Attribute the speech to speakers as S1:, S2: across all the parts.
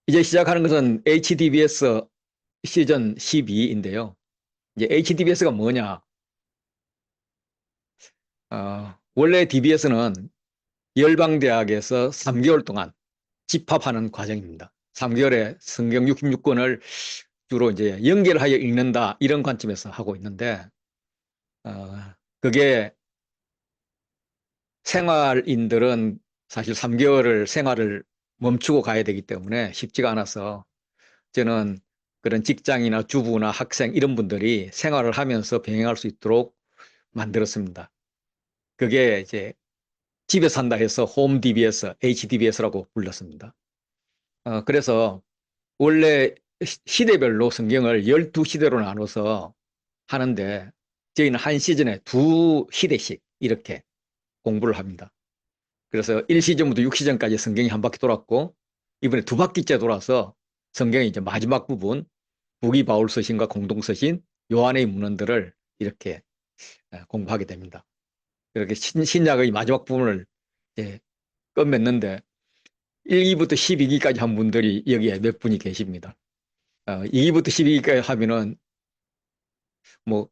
S1: 이제 시작하는 것은 HDBS 시즌 12인데요. 이제 HDBS가 뭐냐? 원래 DBS는 열방대학에서 3개월 동안 집합하는 과정입니다. 3개월에 성경 66권을 주로 이제 연결하여 읽는다 이런 관점에서 하고 있는데 그게 생활인들은 사실 3개월을 생활을 멈추고 가야 되기 때문에 쉽지가 않아서 저는 그런 직장이나 주부나 학생 이런 분들이 생활을 하면서 병행할 수 있도록 만들었습니다. 그게 이제 집에 산다 해서 홈 DBS, HDBS라고 불렀습니다. 그래서 원래 시대별로 성경을 12시대로 나눠서 하는데 저희는 한 시즌에 2시대씩 이렇게 공부를 합니다. 그래서 1시즌부터 6시즌까지 성경이 한 바퀴 돌았고 이번에 2바퀴째 돌아서 성경의 이제 마지막 부분 부기 바울 서신과 공동 서신 요한의 문헌들을 이렇게 공부하게 됩니다. 이렇게 신약의 마지막 부분을 이제 끝맺는데 1기부터 12기까지 한 분들이 여기에 몇 분이 계십니다. 2기부터 12기까지 하면은 뭐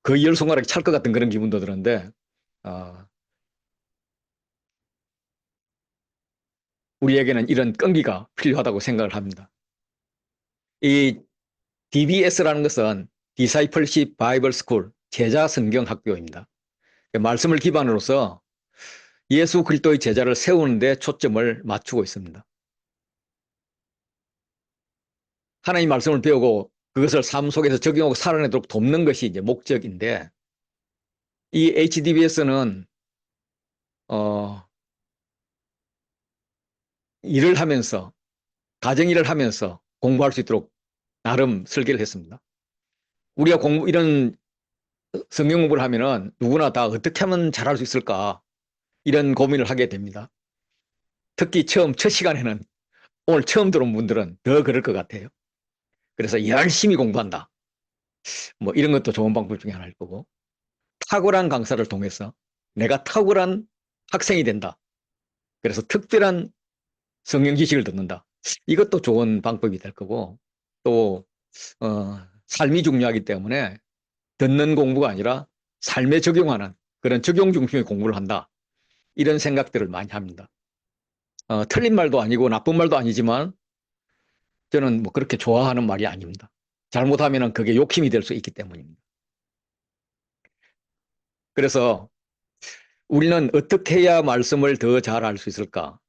S1: 거의 열 손가락이 찰 것 같은 그런 기분도 드는데 우리에게는 이런 끈기가 필요하다고 생각을 합니다. 이 DBS라는 것은 Discipleship Bible School, 제자 성경 학교입니다. 말씀을 기반으로서 예수 그리스도의 제자를 세우는 데 초점을 맞추고 있습니다. 하나님 말씀을 배우고 그것을 삶 속에서 적용하고 살아내도록 돕는 것이 이제 목적인데 이 HDBS는 일을 하면서 가정 일을 하면서 공부할 수 있도록 나름 설계를 했습니다. 우리가 이런 성경 공부를 하면은 누구나 다 어떻게 하면 잘할 수 있을까 이런 고민을 하게 됩니다. 특히 첫 시간에는 오늘 처음 들어온 분들은 더 그럴 것 같아요. 그래서 열심히 공부한다. 뭐 이런 것도 좋은 방법 중에 하나일 거고 탁월한 강사를 통해서 내가 탁월한 학생이 된다. 그래서 특별한 성경 지식을 듣는다. 이것도 좋은 방법이 될 거고 또 삶이 중요하기 때문에 듣는 공부가 아니라 삶에 적용하는 그런 적용 중심의 공부를 한다. 이런 생각들을 많이 합니다. 틀린 말도 아니고 나쁜 말도 아니지만 저는 뭐 그렇게 좋아하는 말이 아닙니다. 잘못하면 그게 욕심이 될 수 있기 때문입니다. 그래서 우리는 어떻게 해야 말씀을 더 잘 알 수 있을까?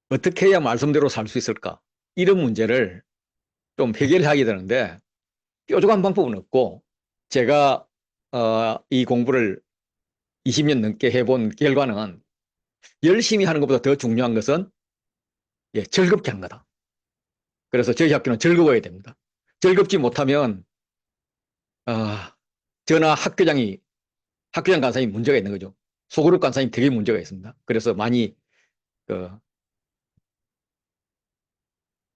S1: 어떻게 해야 말씀대로 살 수 있을까? 이런 문제를 좀 해결하게 되는데 뾰족한 방법은 없고 제가 이 공부를 20년 넘게 해본 결과는 열심히 하는 것보다 더 중요한 것은 즐겁게 하는 거다. 그래서 저희 학교는 즐거워야 됩니다. 즐겁지 못하면 저나 학교장 간사님이 문제가 있는 거죠. 소그룹 간사님 되게 문제가 있습니다. 그래서 많이 그,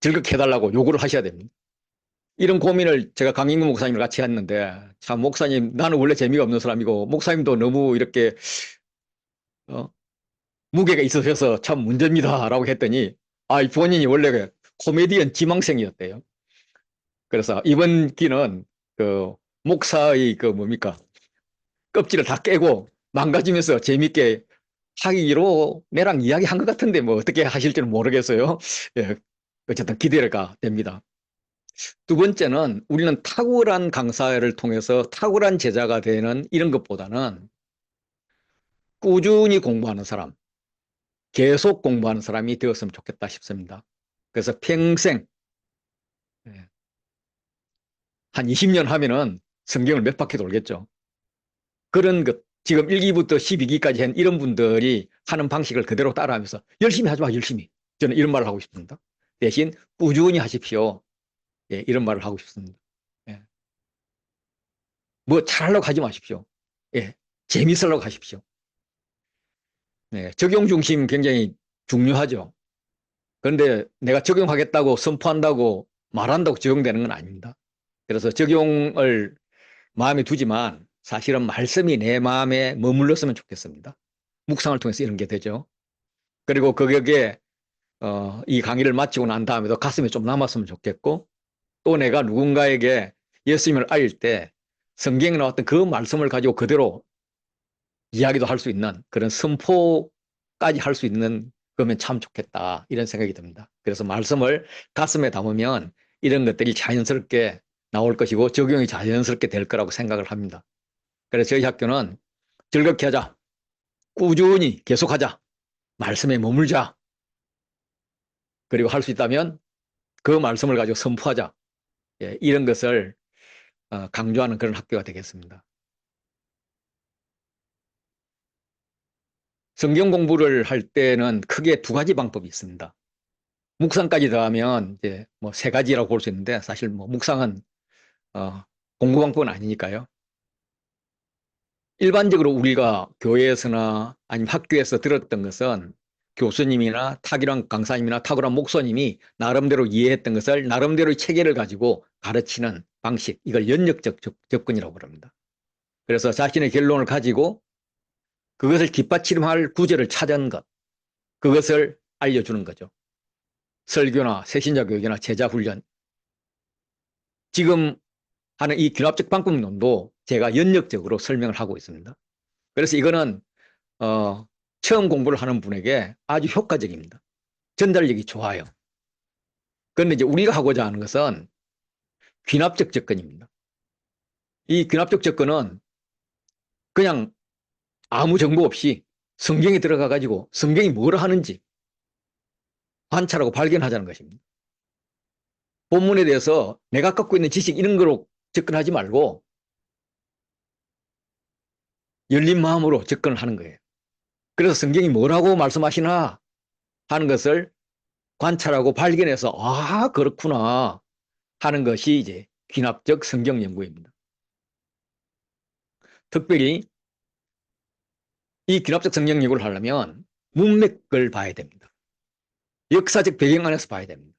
S1: 즐겁게 해달라고 요구를 하셔야 됩니다. 이런 고민을 제가 강인구 목사님을 같이 했는데 참 목사님 나는 원래 재미가 없는 사람이고 목사님도 너무 이렇게 어, 무게가 있으셔서 참 문제입니다 라고 했더니 본인이 원래 그 코미디언 지망생이었대요. 그래서 이번 기는 그 목사의 그 뭡니까 껍질을 다 깨고 망가지면서 재밌게 하기로 내랑 이야기한 것 같은데 뭐 어떻게 하실지는 모르겠어요. 예, 어쨌든 기대가 됩니다. 두 번째는 우리는 탁월한 강사를 통해서 탁월한 제자가 되는 이런 것보다는 꾸준히 공부하는 사람, 계속 공부하는 사람이 되었으면 좋겠다 싶습니다. 그래서 평생 예, 한 20년 하면은 성경을 몇 바퀴 돌겠죠. 그런 것, 지금 1기부터 12기까지 한 이런 분들이 하는 방식을 그대로 따라하면서 열심히 하지 마, 열심히. 저는 이런 말을 하고 싶습니다. 대신 꾸준히 하십시오. 예, 이런 말을 하고 싶습니다. 예. 뭐 잘하려고 하지 마십시오. 예, 재밌으려고 하십시오. 예, 적용 중심 굉장히 중요하죠. 그런데 내가 적용하겠다고 선포한다고 말한다고 적용되는 건 아닙니다. 그래서 적용을 마음에 두지만 사실은 말씀이 내 마음에 머물렀으면 좋겠습니다. 묵상을 통해서 이런 게 되죠. 그리고 거기에 이 강의를 마치고 난 다음에도 가슴에 좀 남았으면 좋겠고, 또 내가 누군가에게 예수님을 알릴 때 성경에 나왔던 그 말씀을 가지고 그대로 이야기도 할 수 있는 그런 선포까지 할 수 있는 거면 참 좋겠다, 이런 생각이 듭니다. 그래서 말씀을 가슴에 담으면 이런 것들이 자연스럽게 나올 것이고 적용이 자연스럽게 될 거라고 생각을 합니다. 그래서 저희 학교는 즐겁게 하자, 꾸준히 계속하자, 말씀에 머물자, 그리고 할 수 있다면 그 말씀을 가지고 선포하자, 예, 이런 것을 강조하는 그런 학교가 되겠습니다. 성경 공부를 할 때는 크게 두 가지 방법이 있습니다. 묵상까지 더하면 이제 뭐 세 가지라고 볼 수 있는데, 사실 뭐 묵상은 어, 공부 방법은 아니니까요. 일반적으로 우리가 교회에서나 아니면 학교에서 들었던 것은 교수님이나 탁월한 강사님이나 탁월한 목사님이 나름대로 이해했던 것을 나름대로의 체계를 가지고 가르치는 방식, 이걸 연역적 접근이라고 부릅니다. 그래서 자신의 결론을 가지고 그것을 뒷받침할 구절을 찾은 것, 그것을 알려주는 거죠. 설교나 새신자 교육이나 제자 훈련, 지금 하는 이 균합적 방법론도 제가 연역적으로 설명을 하고 있습니다. 그래서 이거는 처음 공부를 하는 분에게 아주 효과적입니다. 전달력이 좋아요. 그런데 이제 우리가 하고자 하는 것은 귀납적 접근입니다. 이 귀납적 접근은 그냥 아무 정보 없이 성경에 들어가 가지고 성경이 뭐라 하는지 관찰하고 발견하자는 것입니다. 본문에 대해서 내가 갖고 있는 지식 이런 거로 접근하지 말고 열린 마음으로 접근을 하는 거예요. 그래서 성경이 뭐라고 말씀하시나 하는 것을 관찰하고 발견해서 아, 그렇구나 하는 것이 이제 귀납적 성경 연구입니다. 특별히 이 귀납적 성경 연구를 하려면 문맥을 봐야 됩니다. 역사적 배경 안에서 봐야 됩니다.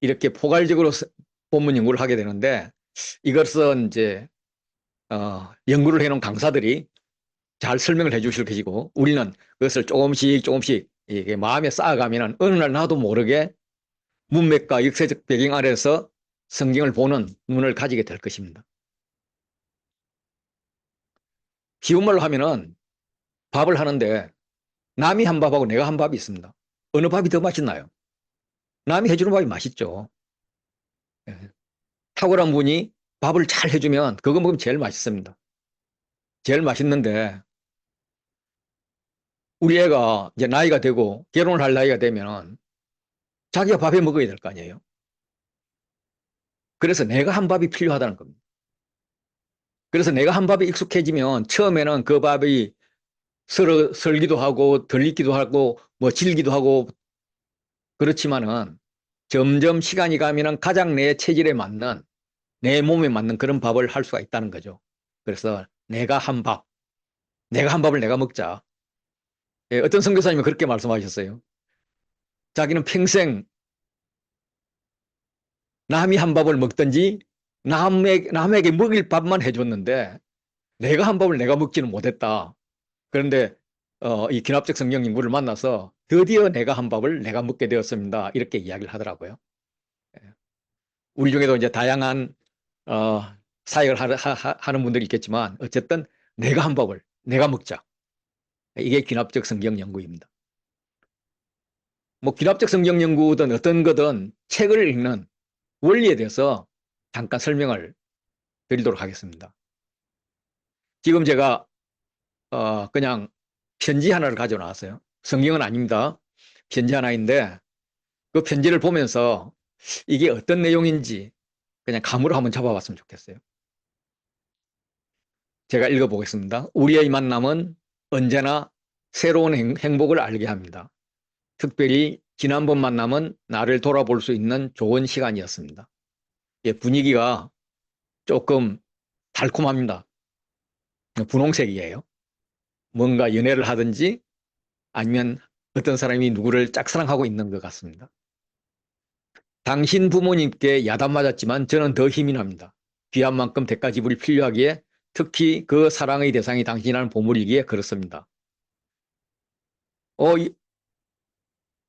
S1: 이렇게 포괄적으로 본문 연구를 하게 되는데, 이것은 이제 연구를 해놓은 강사들이 잘 설명을 해 주실 것이고, 우리는 그것을 조금씩 조금씩 이게 마음에 쌓아가면 어느 날 나도 모르게 문맥과 역사적 배경 아래서 성경을 보는 눈을 가지게 될 것입니다. 쉬운 말로 하면은 밥을 하는데 남이 한 밥하고 내가 한 밥이 있습니다. 어느 밥이 더 맛있나요? 남이 해주는 밥이 맛있죠. 예. 탁월한 분이 밥을 잘 해주면 그거 먹으면 제일 맛있습니다. 제일 맛있는데 우리 애가 이제 나이가 되고 결혼을 할 나이가 되면 자기가 밥해 먹어야 될 거 아니에요. 그래서 내가 한 밥이 필요하다는 겁니다. 그래서 내가 한 밥이 익숙해지면 처음에는 그 밥이 설기도 하고 덜 익기도 하고 뭐 질기도 하고 그렇지만은 점점 시간이 가면은 가장 내 체질에 맞는 내 몸에 맞는 그런 밥을 할 수가 있다는 거죠. 그래서 내가 한 밥을 내가 먹자. 예, 어떤 선교사님은 그렇게 말씀하셨어요. 자기는 평생 남이 한 밥을 먹든지 남에게 먹일 밥만 해줬는데 내가 한 밥을 내가 먹지는 못했다. 그런데 이 기납적 성경 인물을 만나서 드디어 내가 한 밥을 내가 먹게 되었습니다. 이렇게 이야기를 하더라고요. 예. 우리 중에도 이제 다양한 어, 사역을 하는 분들이 있겠지만 어쨌든 내가 한 밥을 내가 먹자. 이게 귀납적 성경 연구입니다. 뭐 귀납적 성경 연구든 어떤 거든 책을 읽는 원리에 대해서 잠깐 설명을 드리도록 하겠습니다. 지금 제가 그냥 편지 하나를 가져 나왔어요. 성경은 아닙니다. 편지 하나인데 그 편지를 보면서 이게 어떤 내용인지 그냥 감으로 한번 잡아봤으면 좋겠어요. 제가 읽어보겠습니다. 우리의 만남은 언제나 새로운 행복을 알게 합니다. 특별히 지난번 만남은 나를 돌아볼 수 있는 좋은 시간이었습니다. 예, 분위기가 조금 달콤합니다. 분홍색이에요. 뭔가 연애를 하든지 아니면 어떤 사람이 누구를 짝사랑하고 있는 것 같습니다. 당신 부모님께 야단 맞았지만 저는 더 힘이 납니다. 귀한 만큼 대가 지불이 필요하기에 특히 그 사랑의 대상이 당신이라는 보물이기에 그렇습니다.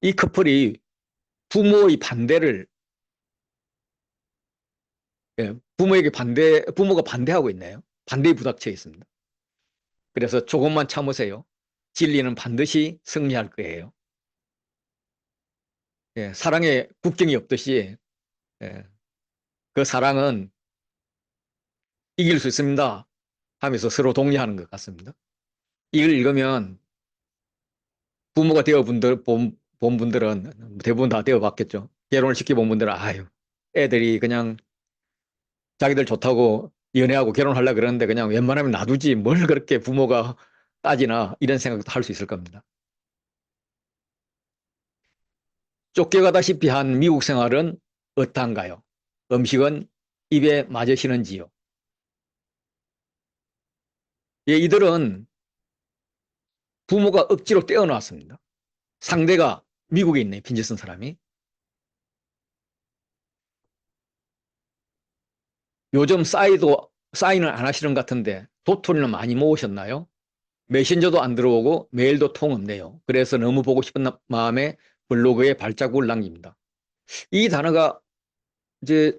S1: 이 커플이 부모의 반대를, 예, 부모가 반대하고 있네요. 반대에 부닥쳐 있습니다. 그래서 조금만 참으세요. 진리는 반드시 승리할 거예요. 예, 사랑에 국경이 없듯이, 예, 그 사랑은 이길 수 있습니다 하면서 서로 독려하는 것 같습니다. 이걸 읽으면 부모가 본 분들은 대부분 다 되어 봤겠죠. 결혼을 시켜본 분들은 아유, 애들이 그냥 자기들 좋다고 연애하고 결혼하려고 그러는데 그냥 웬만하면 놔두지 뭘 그렇게 부모가 따지나 이런 생각도 할 수 있을 겁니다. 쫓겨가다시피 한 미국 생활은 어떠한가요? 음식은 입에 맞으시는지요? 예, 이들은 부모가 억지로 떼어놨습니다. 상대가 미국에 있네, 빈지 쓴 사람이. 요즘 사인을 안 하시는 것 같은데 도토리는 많이 모으셨나요? 메신저도 안 들어오고 메일도 통 없네요. 그래서 너무 보고 싶은 마음에 블로그에 발자국을 남깁니다. 이 단어가 이제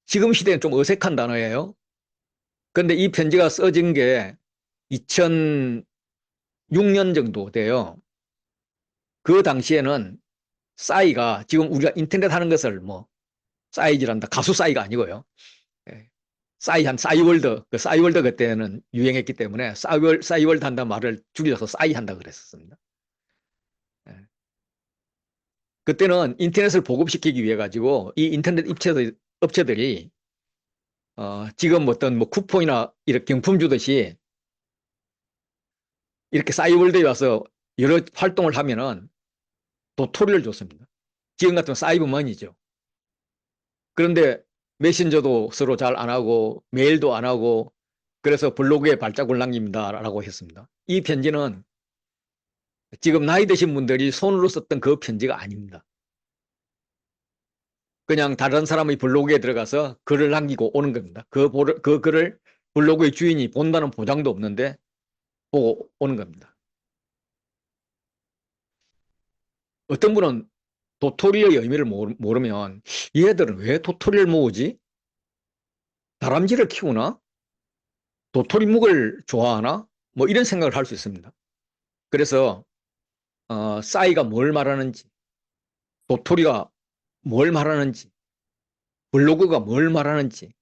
S1: 지금 시대엔 좀 어색한 단어예요. 그런데 이 편지가 써진 게 2006년 정도 돼요. 그 당시에는 싸이가 지금 우리가 인터넷 하는 것을 뭐 싸이지란다. 가수 싸이가 아니고요. 예. 싸이월드, 그 싸이월드 그때는 유행했기 때문에 싸이월드 한다는 말을 줄여서 싸이 한다 그랬었습니다. 예. 그때는 인터넷을 보급시키기 위해 가지고 이 인터넷 업체들이 지금 어떤 뭐 쿠폰이나 이렇게 경품 주듯이 이렇게 싸이월드에 와서 여러 활동을 하면은 도토리를 줬습니다. 지금 같으면 사이버머니죠. 그런데 메신저도 서로 잘 안 하고 메일도 안 하고 그래서 블로그에 발자국을 남깁니다라고 했습니다. 이 편지는 지금 나이 드신 분들이 손으로 썼던 그 편지가 아닙니다. 그냥 다른 사람의 블로그에 들어가서 글을 남기고 오는 겁니다. 그 글을 블로그의 주인이 본다는 보장도 없는데 보고 오는 겁니다. 어떤 분은 도토리의 의미를 모르면 얘들은 왜 도토리를 모으지? 다람쥐를 키우나? 도토리묵을 좋아하나? 뭐 이런 생각을 할 수 있습니다. 그래서 싸이가 뭘 말하는지, 도토리가 뭘 말하는지, 블로그가 뭘 말하는지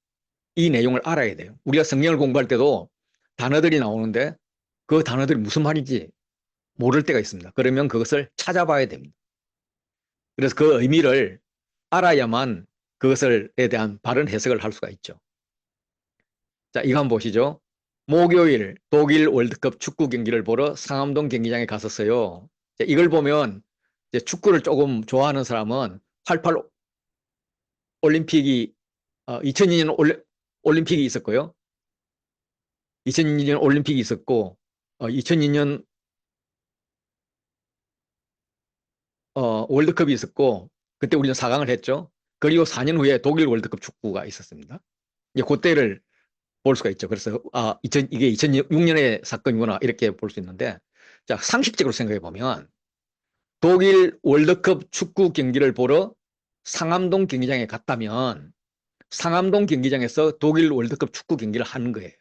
S1: 이 내용을 알아야 돼요. 우리가 성경을 공부할 때도 단어들이 나오는데 그 단어들이 무슨 말인지 모를 때가 있습니다. 그러면 그것을 찾아봐야 됩니다. 그래서 그 의미를 알아야만 그것에 대한 바른 해석을 할 수가 있죠. 자, 이거 한번 보시죠. 목요일 독일 월드컵 축구 경기를 보러 상암동 경기장에 갔었어요. 자, 이걸 보면 이제 축구를 조금 좋아하는 사람은 88 올림픽이 2002년 올림픽이 있었고요. 2002년 올림픽이 있었고 2002년 월드컵이 있었고 그때 우리는 4강을 했죠. 그리고 4년 후에 독일 월드컵 축구가 있었습니다. 이제 그때를 볼 수가 있죠. 그래서 이게 2006년의 사건이구나 이렇게 볼 수 있는데 자, 상식적으로 생각해 보면 독일 월드컵 축구 경기를 보러 상암동 경기장에 갔다면 상암동 경기장에서 독일 월드컵 축구 경기를 하는 거예요.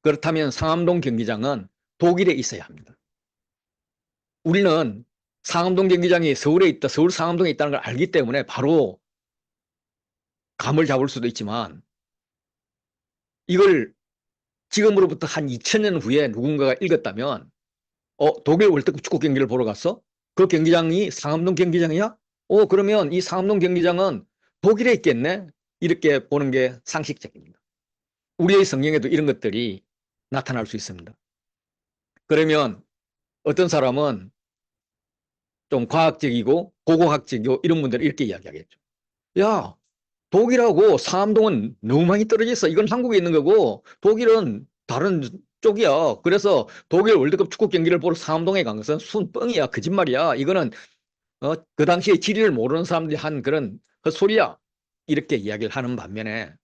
S1: 그렇다면 상암동 경기장은 독일에 있어야 합니다. 우리는 상암동 경기장이 서울에 있다, 서울 상암동에 있다는 걸 알기 때문에 바로 감을 잡을 수도 있지만 이걸 지금으로부터 한 2000년 후에 누군가가 읽었다면 독일 월드컵 축구 경기를 보러 갔어? 그 경기장이 상암동 경기장이야? 그러면 이 상암동 경기장은 독일에 있겠네? 이렇게 보는 게 상식적입니다. 우리의 성경에도 이런 것들이 나타날 수 있습니다. 그러면 어떤 사람은 좀 과학적이고 고고학적이고 이런 분들은 이렇게 이야기하겠죠. 야, 독일하고 상암동은 너무 많이 떨어져 있어. 이건 한국에 있는 거고 독일은 다른 쪽이야. 그래서 독일 월드컵 축구 경기를 보러 상암동에 간 것은 순뻥이야. 거짓말이야. 이거는 그 당시에 지리를 모르는 사람들이 한 그런 헛소리야. 이렇게 이야기를 하는 반면에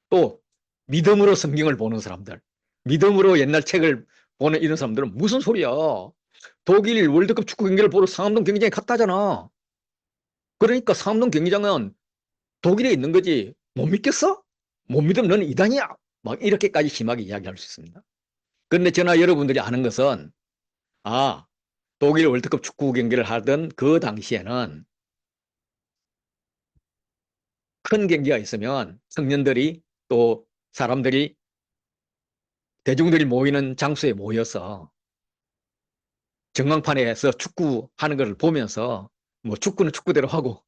S1: 또 믿음으로 성경을 보는 사람들, 믿음으로 옛날 책을 보는 이런 사람들은 무슨 소리야. 독일 월드컵 축구 경기를 보러 상암동 경기장에 갔다잖아. 그러니까 상암동 경기장은 독일에 있는 거지. 못 믿겠어? 못 믿으면 너는 이단이야. 막 이렇게까지 심하게 이야기할 수 있습니다. 그런데 저나 여러분들이 아는 것은 아, 독일 월드컵 축구 경기를 하던 그 당시에는 큰 경기가 있으면 청년들이 또 사람들이 대중들이 모이는 장소에 모여서 전광판에서 축구하는 것을 보면서 뭐 축구는 축구대로 하고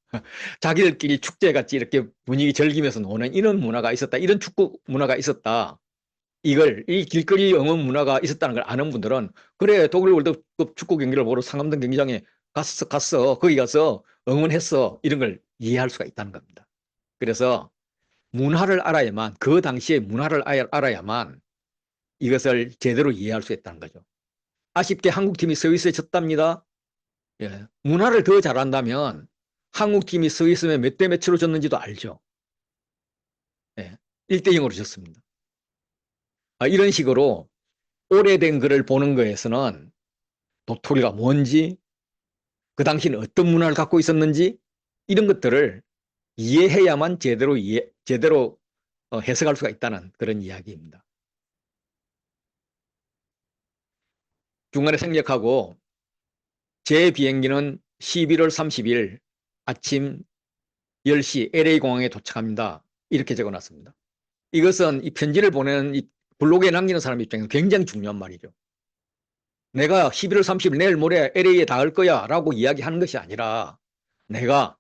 S1: 자기들끼리 축제같이 이렇게 분위기 즐기면서 노는 이런 문화가 있었다. 이런 축구 문화가 있었다. 이걸 이 길거리 응원 문화가 있었다는 걸 아는 분들은 그래 독일 월드컵 축구 경기를 보러 상암동 경기장에 갔어 거기 가서 응원했어 이런 걸 이해할 수가 있다는 겁니다. 그래서 문화를 알아야만 그 당시의 문화를 알아야만 이것을 제대로 이해할 수 있다는 거죠. 아쉽게 한국팀이 스위스에 졌답니다. 예. 문화를 더 잘한다면 한국팀이 스위스에 몇 대 몇으로 졌는지도 알죠. 예. 1대 0으로 졌습니다. 이런 식으로 오래된 글을 보는 거에서는 도토리가 뭔지, 그 당시는 어떤 문화를 갖고 있었는지 이런 것들을 이해해야만 제대로 해석할 수가 있다는 그런 이야기입니다. 중간에 생략하고 제 비행기는 11월 30일 아침 10시 LA 공항에 도착합니다. 이렇게 적어놨습니다. 이것은 이 편지를 보내는 이 블로그에 남기는 사람 입장에서 굉장히 중요한 말이죠. 내가 11월 30일 내일 모레 LA에 닿을 거야 라고 이야기하는 것이 아니라 내가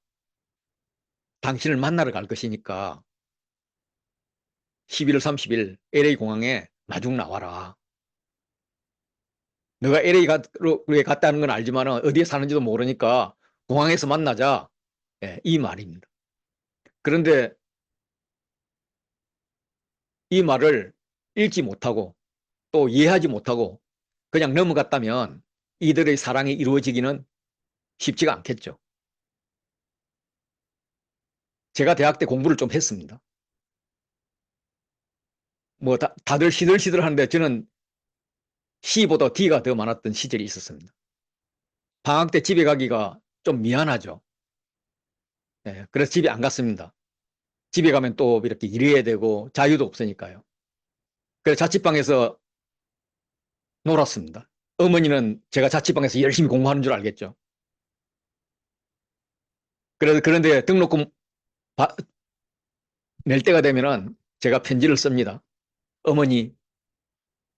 S1: 당신을 만나러 갈 것이니까 11월 30일 LA 공항에 마중 나와라. 너가 LA에 갔다는 건 알지만 어디에 사는지도 모르니까 공항에서 만나자. 예, 이 말입니다. 그런데 이 말을 읽지 못하고 또 이해하지 못하고 그냥 넘어갔다면 이들의 사랑이 이루어지기는 쉽지가 않겠죠. 제가 대학 때 공부를 좀 했습니다. 뭐 다들 시들시들 하는데 저는 C보다 D가 더 많았던 시절이 있었습니다. 방학 때 집에 가기가 좀 미안하죠. 예, 그래서 집에 안 갔습니다. 집에 가면 또 이렇게 일해야 되고 자유도 없으니까요. 그래서 자취방에서 놀았습니다. 어머니는 제가 자취방에서 열심히 공부하는 줄 알겠죠. 그런데 등록금 낼 때가 되면은 제가 편지를 씁니다. 어머니,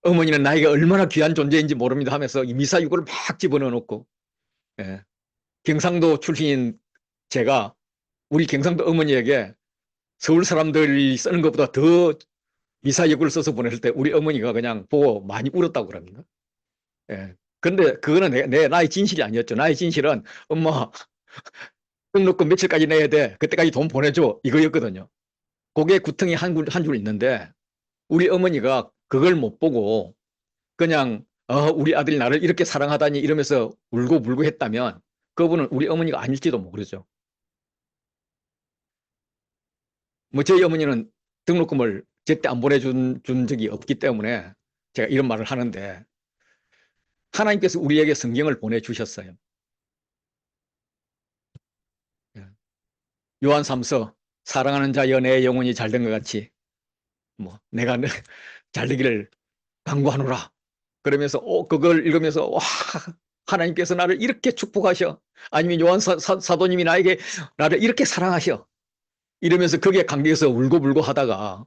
S1: 어머니는 나에게 얼마나 귀한 존재인지 모릅니다 하면서 이 미사유고를 막 집어넣어 놓고, 예. 경상도 출신인 제가 우리 경상도 어머니에게 서울 사람들이 쓰는 것보다 더 미사유고를 써서 보냈을 때 우리 어머니가 그냥 보고 많이 울었다고 그럽니다. 예. 근데 그거는 나의 진실이 아니었죠. 나의 진실은 엄마 등록금 며칠까지 내야 돼. 그때까지 돈 보내줘. 이거였거든요. 그게 구텅이 한 줄 있는데 우리 어머니가 그걸 못 보고 그냥 우리 아들이 나를 이렇게 사랑하다니 이러면서 울고 불고 했다면 그분은 우리 어머니가 아닐지도 모르죠. 뭐 저희 어머니는 등록금을 제때 안 보내준 적이 없기 때문에 제가 이런 말을 하는데 하나님께서 우리에게 성경을 보내주셨어요. 요한 3서 사랑하는 자여 내 영혼이 잘된 것 같이 뭐 내가 잘되기를 간구하노라. 그러면서 그걸 읽으면서 와 하나님께서 나를 이렇게 축복하셔. 아니면 요한 사도님이 나에게 나를 이렇게 사랑하셔. 이러면서 거기에 감격해서 울고불고 하다가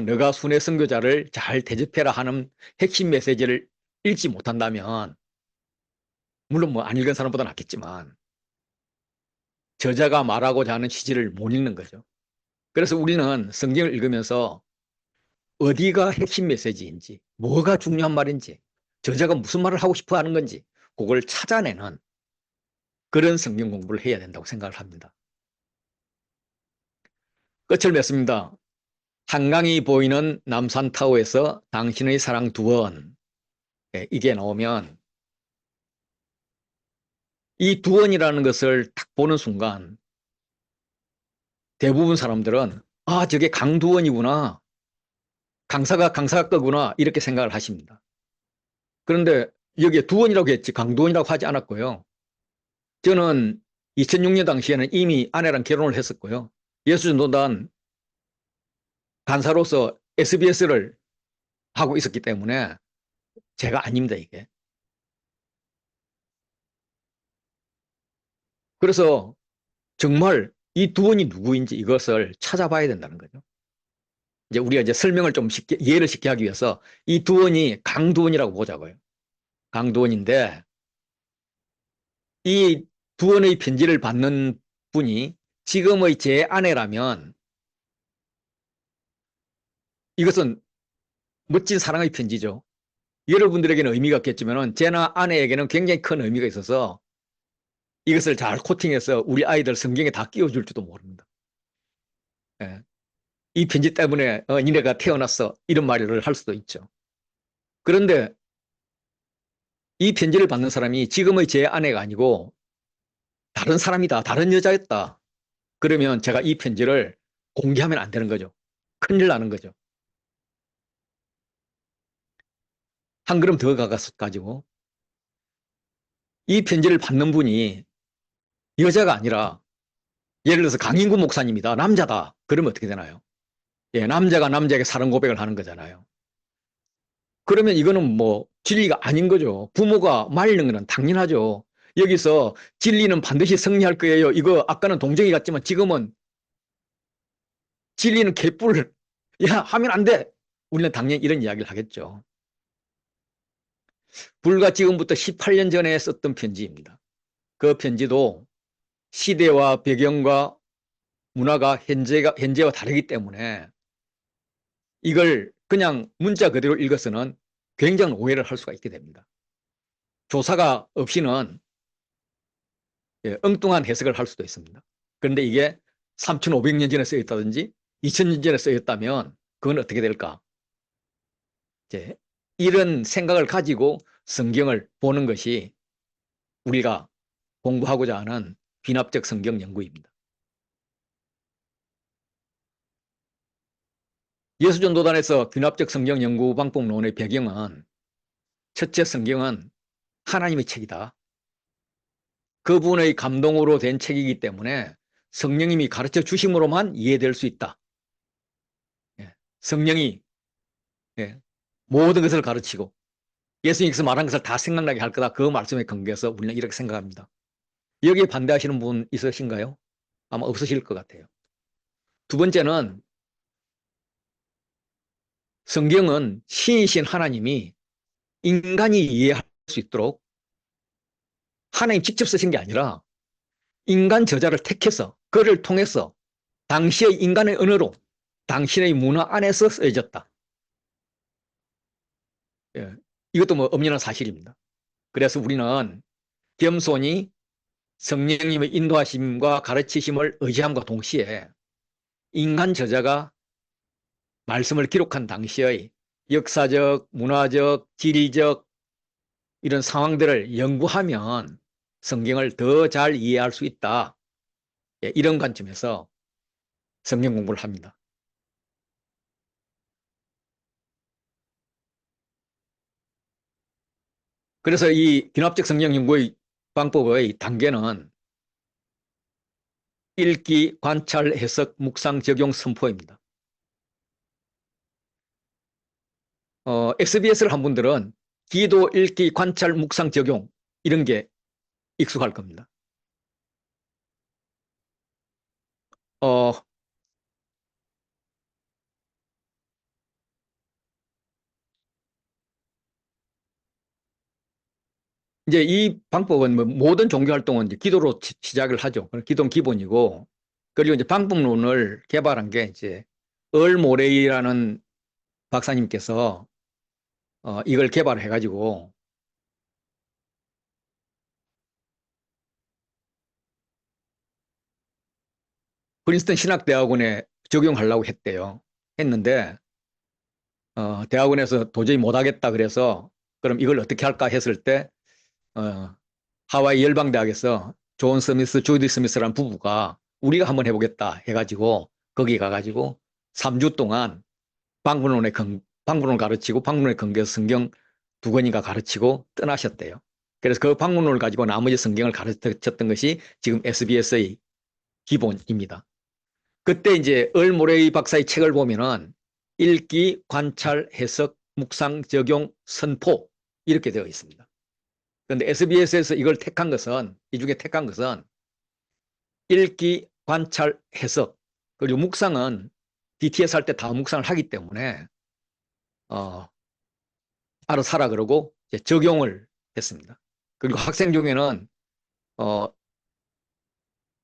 S1: 너가 순회 선교자를 잘 대접해라 하는 핵심 메시지를 읽지 못한다면 물론 뭐 안 읽은 사람보다 낫겠지만 저자가 말하고자 하는 취지를 못 읽는 거죠. 그래서 우리는 성경을 읽으면서 어디가 핵심 메시지인지 뭐가 중요한 말인지 저자가 무슨 말을 하고 싶어 하는 건지 그걸 찾아내는 그런 성경 공부를 해야 된다고 생각을 합니다. 끝을 맺습니다. 한강이 보이는 남산타워에서 당신의 사랑 두원 이게 나오면 이 두원이라는 것을 딱 보는 순간 대부분 사람들은 저게 강두원이구나. 강사가 거구나 이렇게 생각을 하십니다. 그런데 여기에 두원이라고 했지 강두원이라고 하지 않았고요. 저는 2006년 당시에는 이미 아내랑 결혼을 했었고요. 예수전도단 간사로서 SBS를 하고 있었기 때문에 제가 아닙니다, 이게. 그래서 정말 이 두 분이 누구인지 이것을 찾아봐야 된다는 거죠. 이제 우리가 이제 설명을 좀 쉽게, 이해를 쉽게 하기 위해서 이 두 분이 강두원이라고 보자고요. 강두원인데 이 두 원의 편지를 받는 분이 지금의 제 아내라면 이것은 멋진 사랑의 편지죠. 여러분들에게는 의미가 없겠지만 제 아내에게는 굉장히 큰 의미가 있어서 이것을 잘 코팅해서 우리 아이들 성경에 다 끼워줄지도 모릅니다. 예. 이 편지 때문에 니네가 태어났어 이런 말을 할 수도 있죠. 그런데 이 편지를 받는 사람이 지금의 제 아내가 아니고 다른 사람이다, 다른 여자였다. 그러면 제가 이 편지를 공개하면 안 되는 거죠. 큰일 나는 거죠. 한 걸음 더 가가지고 이 편지를 받는 분이 여자가 아니라 예를 들어서 강인구 목사님이다, 남자다. 그러면 어떻게 되나요? 예, 남자가 남자에게 사랑 고백을 하는 거잖아요. 그러면 이거는 뭐 진리가 아닌 거죠. 부모가 말리는 건 당연하죠. 여기서 진리는 반드시 승리할 거예요. 이거 아까는 동정이 같지만 지금은 진리는 개뿔. 야, 하면 안 돼. 우리는 당연히 이런 이야기를 하겠죠. 불과 지금부터 18년 전에 썼던 편지입니다. 그 편지도 시대와 배경과 문화가 현재와 다르기 때문에 이걸 그냥 문자 그대로 읽어서는 굉장한 오해를 할 수가 있게 됩니다. 조사가 없이는 엉뚱한 해석을 할 수도 있습니다. 그런데 이게 3,500년 전에 쓰였다든지 2,000년 전에 쓰였다면 그건 어떻게 될까? 이제 이런 생각을 가지고 성경을 보는 것이 우리가 공부하고자 하는 귀납적 성경 연구입니다. 예수전도단에서 귀납적 성경 연구 방법론의 배경은 첫째, 성경은 하나님의 책이다. 그분의 감동으로 된 책이기 때문에 성령님이 가르쳐 주심으로만 이해될 수 있다. 예, 성령이 모든 것을 가르치고 예수님께서 말한 것을 다 생각나게 할 거다. 그 말씀에 근거해서 우리는 이렇게 생각합니다. 여기에 반대하시는 분 있으신가요? 아마 없으실 것 같아요. 두 번째는 성경은 신이신 하나님이 인간이 이해할 수 있도록 하나님 직접 쓰신 게 아니라 인간 저자를 택해서 그를 통해서 당시의 인간의 언어로 당신의 문화 안에서 쓰여졌다. 예, 이것도 뭐 엄연한 사실입니다. 그래서 우리는 겸손히 성령님의 인도하심과 가르치심을 의지함과 동시에 인간 저자가 말씀을 기록한 당시의 역사적, 문화적, 지리적 이런 상황들을 연구하면 성경을 더 잘 이해할 수 있다. 예, 이런 관점에서 성경 공부를 합니다. 그래서 이 귀납적 성경 연구의 방법의 단계는 읽기, 관찰, 해석, 묵상, 적용, 선포입니다. SBS를 한 분들은 기도, 읽기, 관찰, 묵상, 적용 이런 게 익숙할 겁니다. 어, 이제 이 방법은 뭐 모든 종교 활동은 이제 기도로 시작을 하죠. 기도는 기본이고, 그리고 이제 방법론을 개발한 게 이제 얼 모레이라는 박사님께서 이걸 개발해가지고 프린스턴 신학대학원에 적용하려고 했대요. 했는데 대학원에서 도저히 못하겠다 그래서 그럼 이걸 어떻게 할까 했을 때 어, 하와이 열방대학에서 존 스미스, 주디 스미스라는 부부가 우리가 한번 해보겠다 해가지고 거기 가가지고 3주 동안 방문론을 가르치고 방문론에 근거해서 성경 두 권인가 가르치고 떠나셨대요. 그래서 그 방문을 가지고 나머지 성경을 가르쳤던 것이 지금 SBS의 기본입니다. 그때 이제 얼모레이 박사의 책을 보면은 읽기, 관찰, 해석, 묵상, 적용, 선포 이렇게 되어 있습니다. 그런데 SBS에서 이걸 택한 것은 이 중에 택한 것은 읽기, 관찰, 해석 그리고 묵상은 DTS 할 때 다 묵상을 하기 때문에 알아서 하라 그러고 이제 적용을 했습니다. 그리고 학생 중에는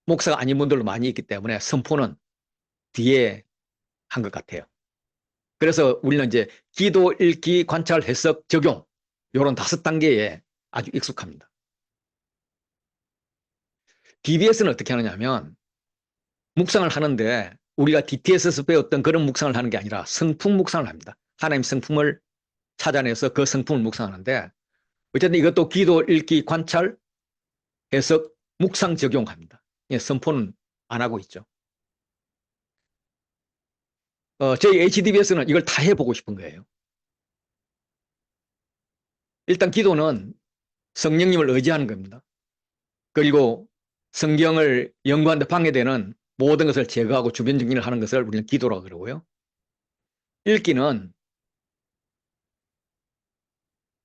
S1: 목사가 아닌 분들도 많이 있기 때문에 선포는 뒤에 한 것 같아요. 그래서 우리는 이제 기도, 읽기, 관찰, 해석, 적용 이런 5단계에 아주 익숙합니다. DBS는 어떻게 하느냐면 묵상을 하는데 우리가 DTS에서 배웠던 그런 묵상을 하는 게 아니라 성품 묵상을 합니다. 하나님 성품을 찾아내서 그 성품을 묵상하는데 어쨌든 이것도 기도, 읽기, 관찰, 해석, 묵상, 적용합니다. 선포는 안 하고 있죠. 저희 HDBS는 이걸 다 해보고 싶은 거예요. 일단 기도는 성령님을 의지하는 겁니다. 그리고 성경을 연구하는 데 방해되는 모든 것을 제거하고 주변 정리를 하는 것을 우리는 기도라고 그러고요. 읽기는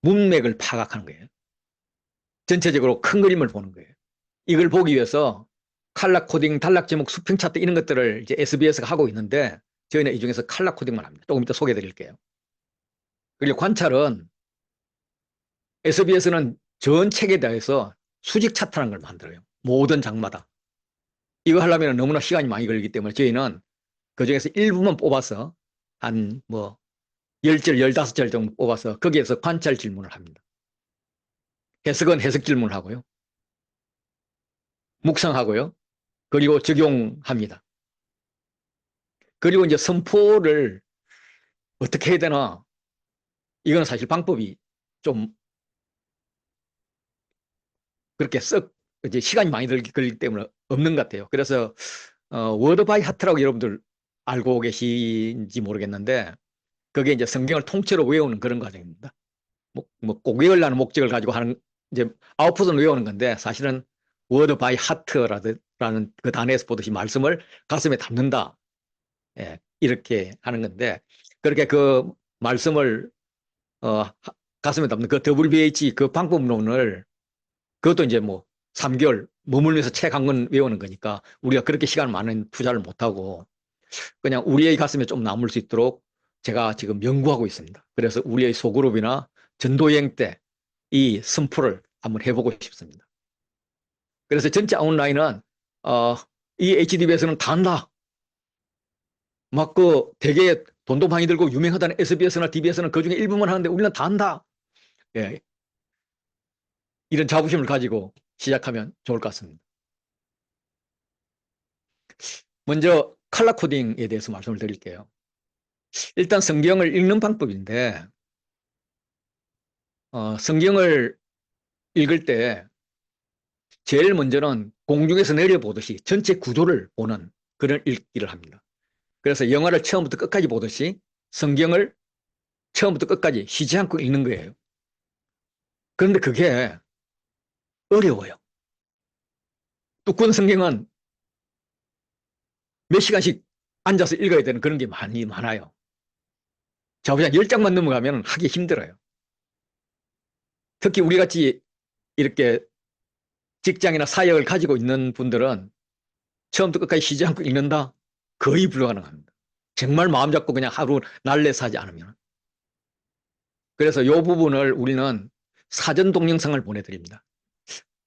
S1: 문맥을 파악하는 거예요. 전체적으로 큰 그림을 보는 거예요. 이걸 보기 위해서 칼라 코딩, 단락 제목, 수평 차트 이런 것들을 이제 SBS가 하고 있는데 저희는 이 중에서 칼라 코딩만 합니다. 조금 이따 소개해 드릴게요. 그리고 관찰은 SBS는 전 책에 대해서 수직 차트라는 걸 만들어요. 모든 장마다. 이거 하려면 너무나 시간이 많이 걸리기 때문에 저희는 그중에서 일부만 뽑아서 한 뭐 10절, 15절 정도 뽑아서 거기에서 관찰 질문을 합니다. 해석은 해석 질문을 하고요. 묵상하고요. 그리고 적용합니다. 그리고 이제 선포를 어떻게 해야 되나 이건 사실 방법이 좀 그렇게 썩 이제 시간이 많이 걸리기 때문에 없는 것 같아요. 그래서 워드 바이 하트라고 여러분들 알고 계신지 모르겠는데 그게 이제 성경을 통째로 외우는 그런 과정입니다. 꼭 외우려는 목적을 가지고 하는 이제 아웃풋은 외우는 건데 사실은 워드 바이 하트라는 그 단어에서 보듯이 말씀을 가슴에 담는다. 예, 이렇게 하는 건데 그렇게 그 말씀을 어, 가슴에 담는 그 WBH 그 방법론을 그것도 이제 뭐 3개월 머물면서 책 한 권 외우는 거니까 우리가 그렇게 시간 많은 투자를 못하고 그냥 우리의 가슴에 좀 남을 수 있도록 제가 지금 연구하고 있습니다. 그래서 우리의 소그룹이나 전도여행 때 이 선포를 한번 해보고 싶습니다. 그래서 전체 온라인은 이 HDB에서는 다 한다. 막 그 되게 돈도 많이 들고 유명하다는 SBS나 DBS는 그중에 일부만 하는데 우리는 다 한다. 예, 이런 자부심을 가지고 시작하면 좋을 것 같습니다. 먼저 컬러 코딩에 대해서 말씀을 드릴게요. 일단 성경을 읽는 방법인데 성경을 읽을 때 제일 먼저는 공중에서 내려보듯이 전체 구조를 보는 그런 읽기를 합니다. 그래서 영화를 처음부터 끝까지 보듯이 성경을 처음부터 끝까지 쉬지 않고 읽는 거예요. 그런데 그게 어려워요. 두꺼운 성경은 몇 시간씩 앉아서 읽어야 되는 그런 게 많아요. 자, 그냥 10장만 넘어가면 하기 힘들어요. 특히 우리 같이 이렇게 직장이나 사역을 가지고 있는 분들은 처음부터 끝까지 쉬지 않고 읽는다? 거의 불가능합니다. 정말 마음 잡고 그냥 하루 날래서 하지 않으면. 그래서 이 부분을 우리는 사전 동영상을 보내드립니다.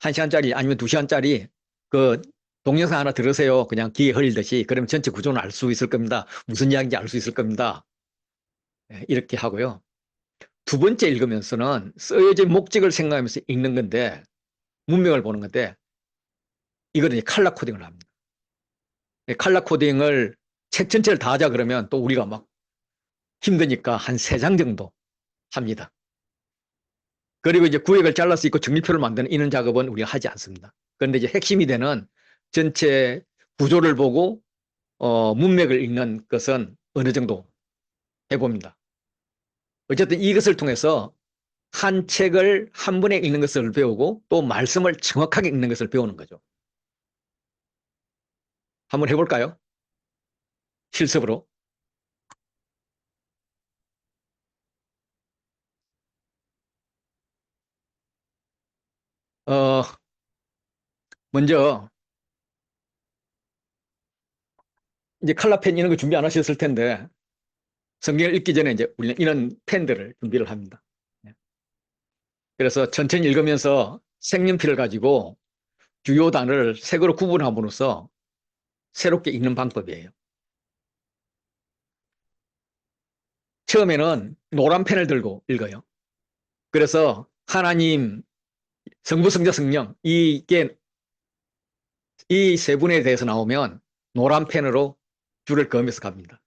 S1: 1시간짜리 아니면 2시간짜리 그 동영상 하나 들으세요. 그냥 귀에 흘리듯이. 그러면 전체 구조는 알 수 있을 겁니다. 무슨 이야기인지 알 수 있을 겁니다. 이렇게 하고요. 두 번째 읽으면서는 써여진 목적을 생각하면서 읽는 건데 문맥을 보는 건데 이거는 칼라 코딩을 합니다. 칼라 코딩을 책 전체를 다 하자 그러면 또 우리가 막 힘드니까 한 3장 정도 합니다. 그리고 이제 구획을 잘라 수 있고 정리표를 만드는 이런 작업은 우리가 하지 않습니다. 그런데 이제 핵심이 되는 전체 구조를 보고 문맥을 읽는 것은 어느 정도 해봅니다. 어쨌든 이것을 통해서 한 책을 한 번에 읽는 것을 배우고 또 말씀을 정확하게 읽는 것을 배우는 거죠. 한번 해볼까요? 실습으로. 어, 먼저 이제 칼라펜 이런 거 준비 안 하셨을 텐데 성경을 읽기 전에 이제 우리는 이런 펜들을 준비를 합니다. 예. 그래서 천천히 읽으면서 색연필을 가지고 주요 단어를 색으로 구분함으로써 새롭게 읽는 방법이에요. 처음에는 노란 펜을 들고 읽어요. 그래서 하나님, 성부, 성자, 성령 이게 이 세 분에 대해서 나오면 노란 펜으로 줄을 그으면서 갑니다.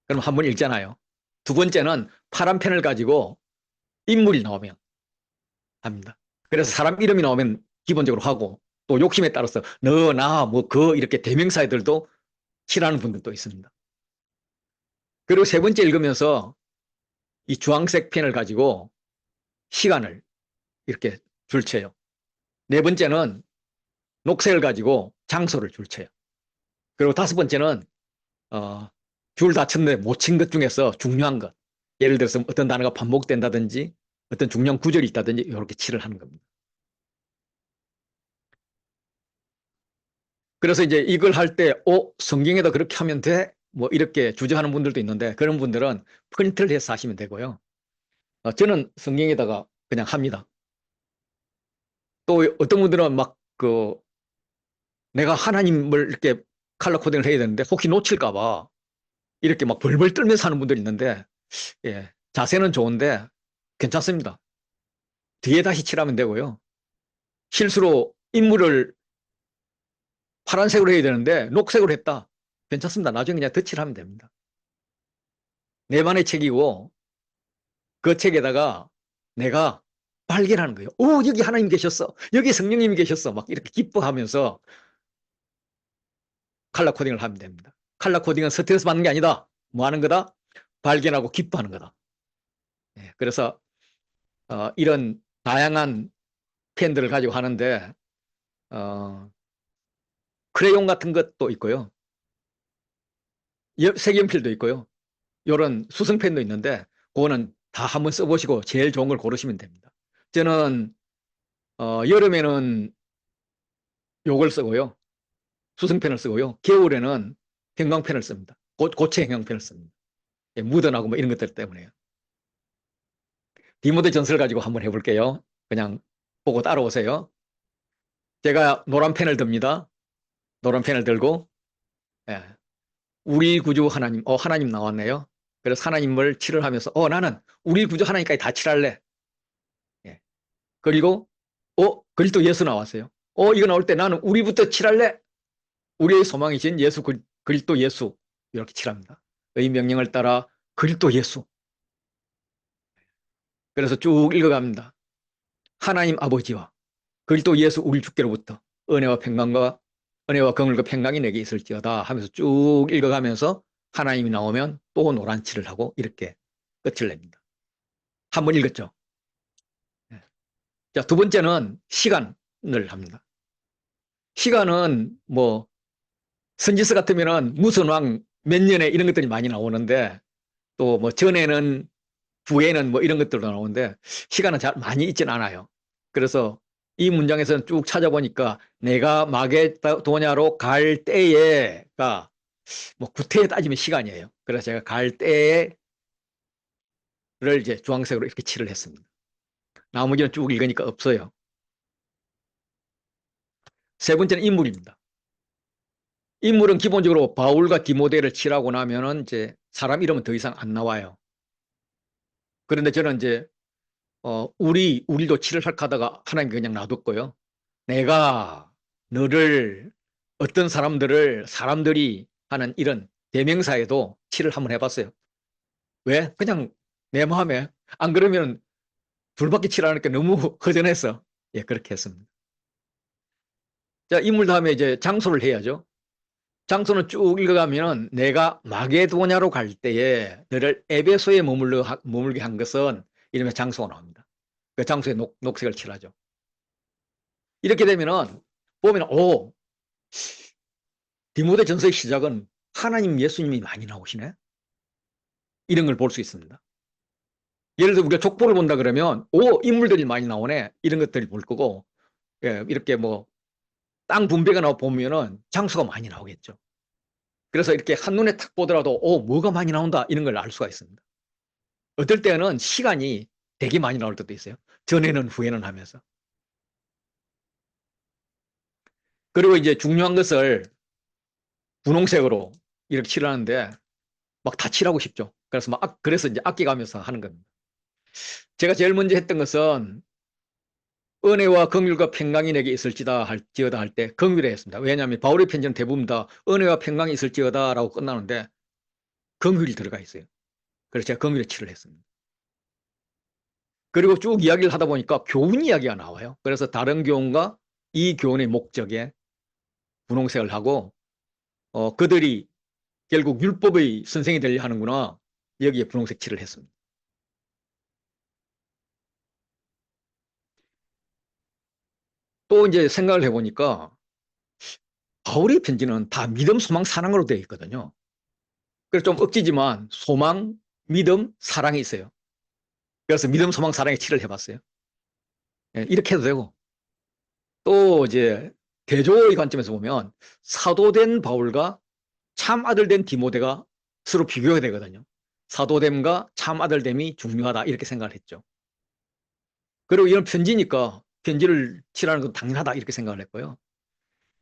S1: 그럼 한 번 읽잖아요. 두 번째는 파란 펜을 가지고 인물이 나오면 합니다. 그래서 사람 이름이 나오면 기본적으로 하고 또 욕심에 따라서 너, 나, 뭐, 그 이렇게 대명사들도 칠하는 분들도 있습니다. 그리고 세 번째 읽으면서 이 주황색 펜을 가지고 시간을 이렇게 줄쳐요. 네 번째는 녹색을 가지고 장소를 줄쳐요. 그리고 다섯 번째는 어, 줄 다 쳤는데 못 친 것 중에서 중요한 것. 예를 들어서 어떤 단어가 반복된다든지 어떤 중요한 구절이 있다든지 이렇게 칠을 하는 겁니다. 그래서 이제 이걸 할 때, 성경에다 그렇게 하면 돼? 뭐 이렇게 주저하는 분들도 있는데 그런 분들은 프린트를 해서 하시면 되고요. 저는 성경에다가 그냥 합니다. 또 어떤 분들은 막 내가 하나님을 이렇게 칼라 코딩을 해야 되는데 혹시 놓칠까 봐 이렇게 막 벌벌 떨면서 하는 분들이 있는데 예, 자세는 좋은데 괜찮습니다. 뒤에 다시 칠하면 되고요. 실수로 인물을 파란색으로 해야 되는데 녹색으로 했다. 괜찮습니다. 나중에 그냥 덧칠하면 됩니다. 내만의 책이고 그 책에다가 내가 발견하는 거예요. 오, 여기 하나님 계셨어. 여기 성령님이 계셨어. 막 이렇게 기뻐하면서 칼라 코딩을 하면 됩니다. 칼라 코딩은 스트레스 받는 게 아니다. 뭐 하는 거다? 발견하고 기뻐하는 거다. 예, 그래서 이런 다양한 펜들을 가지고 하는데 어, 크레용 같은 것도 있고요. 색연필도 있고요. 이런 수성펜도 있는데 그거는 다 한번 써보시고 제일 좋은 걸 고르시면 됩니다. 저는 여름에는 요걸 쓰고요. 수성펜을 쓰고요. 겨울에는 형광펜을 씁니다. 고체 형광펜을 씁니다. 예, 묻어나고 뭐 이런 것들 때문에요. 디모데 전설 가지고 한번 해볼게요. 그냥 보고 따라오세요. 제가 노란 펜을 듭니다. 노란 펜을 들고 예, 우리 구주 하나님, 하나님 나왔네요. 그래서 하나님을 칠을 하면서 나는 우리 구주 하나님까지 다 칠할래. 예. 그리고 그리스도 예수 나왔어요. 이거 나올 때 나는 우리부터 칠할래. 우리의 소망이신 예수 그리스도 예수 이렇게 칠합니다. 의 명령을 따라 그리스도 예수. 그래서 쭉 읽어갑니다. 하나님 아버지와 그리스도 예수 우리 주께로부터 은혜와 평강과 은혜와 긍휼과 평강이 내게 있을지어다 하면서 쭉 읽어가면서 하나님이 나오면 또 노란 칠을 하고 이렇게 끝을 냅니다. 한 번 읽었죠. 네. 자, 두 번째는 시간을 합니다. 시간은 뭐 선지서 같으면은 무슨 왕 몇 년에 이런 것들이 많이 나오는데 또 뭐 전에는 후에는 뭐 이런 것들도 나오는데 시간은 잘 많이 있진 않아요. 그래서 이 문장에서는 쭉 찾아보니까 내가 마게도냐로 갈 때에가 뭐 구태에 따지면 시간이에요. 그래서 제가 갈 때에를 이제 주황색으로 이렇게 칠을 했습니다. 나머지는 쭉 읽으니까 없어요. 세 번째는 인물입니다. 인물은 기본적으로 바울과 디모데를 칠하고 나면은 이제 사람 이름은 더 이상 안 나와요. 그런데 저는 이제 우리도 칠을 할까 하다가 하나님 그냥 놔뒀고요. 내가 너를 어떤 사람들이 하는 이런 대명사에도 칠을 한번 해봤어요. 왜? 그냥 내 마음에. 안 그러면 둘밖에 칠하니까 너무 허전해서. 예, 그렇게 했습니다. 자, 인물 다음에 이제 장소를 해야죠. 장소는 쭉 읽어가면 내가 마게도냐로 갈 때에 너를 에베소에 머물게 한 것은 이러면 장소가 나옵니다. 그 장소에 녹색을 칠하죠. 이렇게 되면은 보면 디모데 전서의 시작은 하나님 예수님이 많이 나오시네. 이런 걸 볼 수 있습니다. 예를 들어 우리가 족보를 본다 그러면 인물들이 많이 나오네. 이런 것들이 볼 거고 예, 이렇게 뭐 땅 분배가 나와 보면은 장소가 많이 나오겠죠. 그래서 이렇게 한눈에 탁 보더라도 뭐가 많이 나온다 이런 걸 알 수가 있습니다. 어떨 때는 시간이 되게 많이 나올 때도 있어요. 전에는 후에는 하면서. 그리고 이제 중요한 것을 분홍색으로 이렇게 칠하는데 막 다 칠하고 싶죠. 그래서 그래서 이제 아껴가면서 하는 겁니다. 제가 제일 먼저 했던 것은 은혜와 긍휼과 평강이 내게 있을지다 할지어다 할 때 긍휼에 했습니다. 왜냐하면 바울의 편지는 대부분 다 은혜와 평강이 있을지어다라고 끝나는데 긍휼이 들어가 있어요. 그래서 제가 긍휼에 칠을 했습니다. 그리고 쭉 이야기를 하다 보니까 교훈 이야기가 나와요. 그래서 다른 교훈과 이 교훈의 목적에 분홍색을 하고 그들이 결국 율법의 선생이 되려 하는구나. 여기에 분홍색 칠을 했습니다. 또 이제 생각을 해보니까 바울의 편지는 다 믿음, 소망, 사랑으로 되어 있거든요. 그래서 좀 억지지만 소망, 믿음, 사랑이 있어요. 그래서 믿음, 소망, 사랑에 칠을 해봤어요. 예, 이렇게 해도 되고 또 이제 대조의 관점에서 보면 사도된 바울과 참 아들된 디모데가 서로 비교가 되거든요. 사도됨과 참 아들됨이 중요하다 이렇게 생각을 했죠. 그리고 이런 편지니까 편지를 칠하는 건 당연하다 이렇게 생각을 했고요.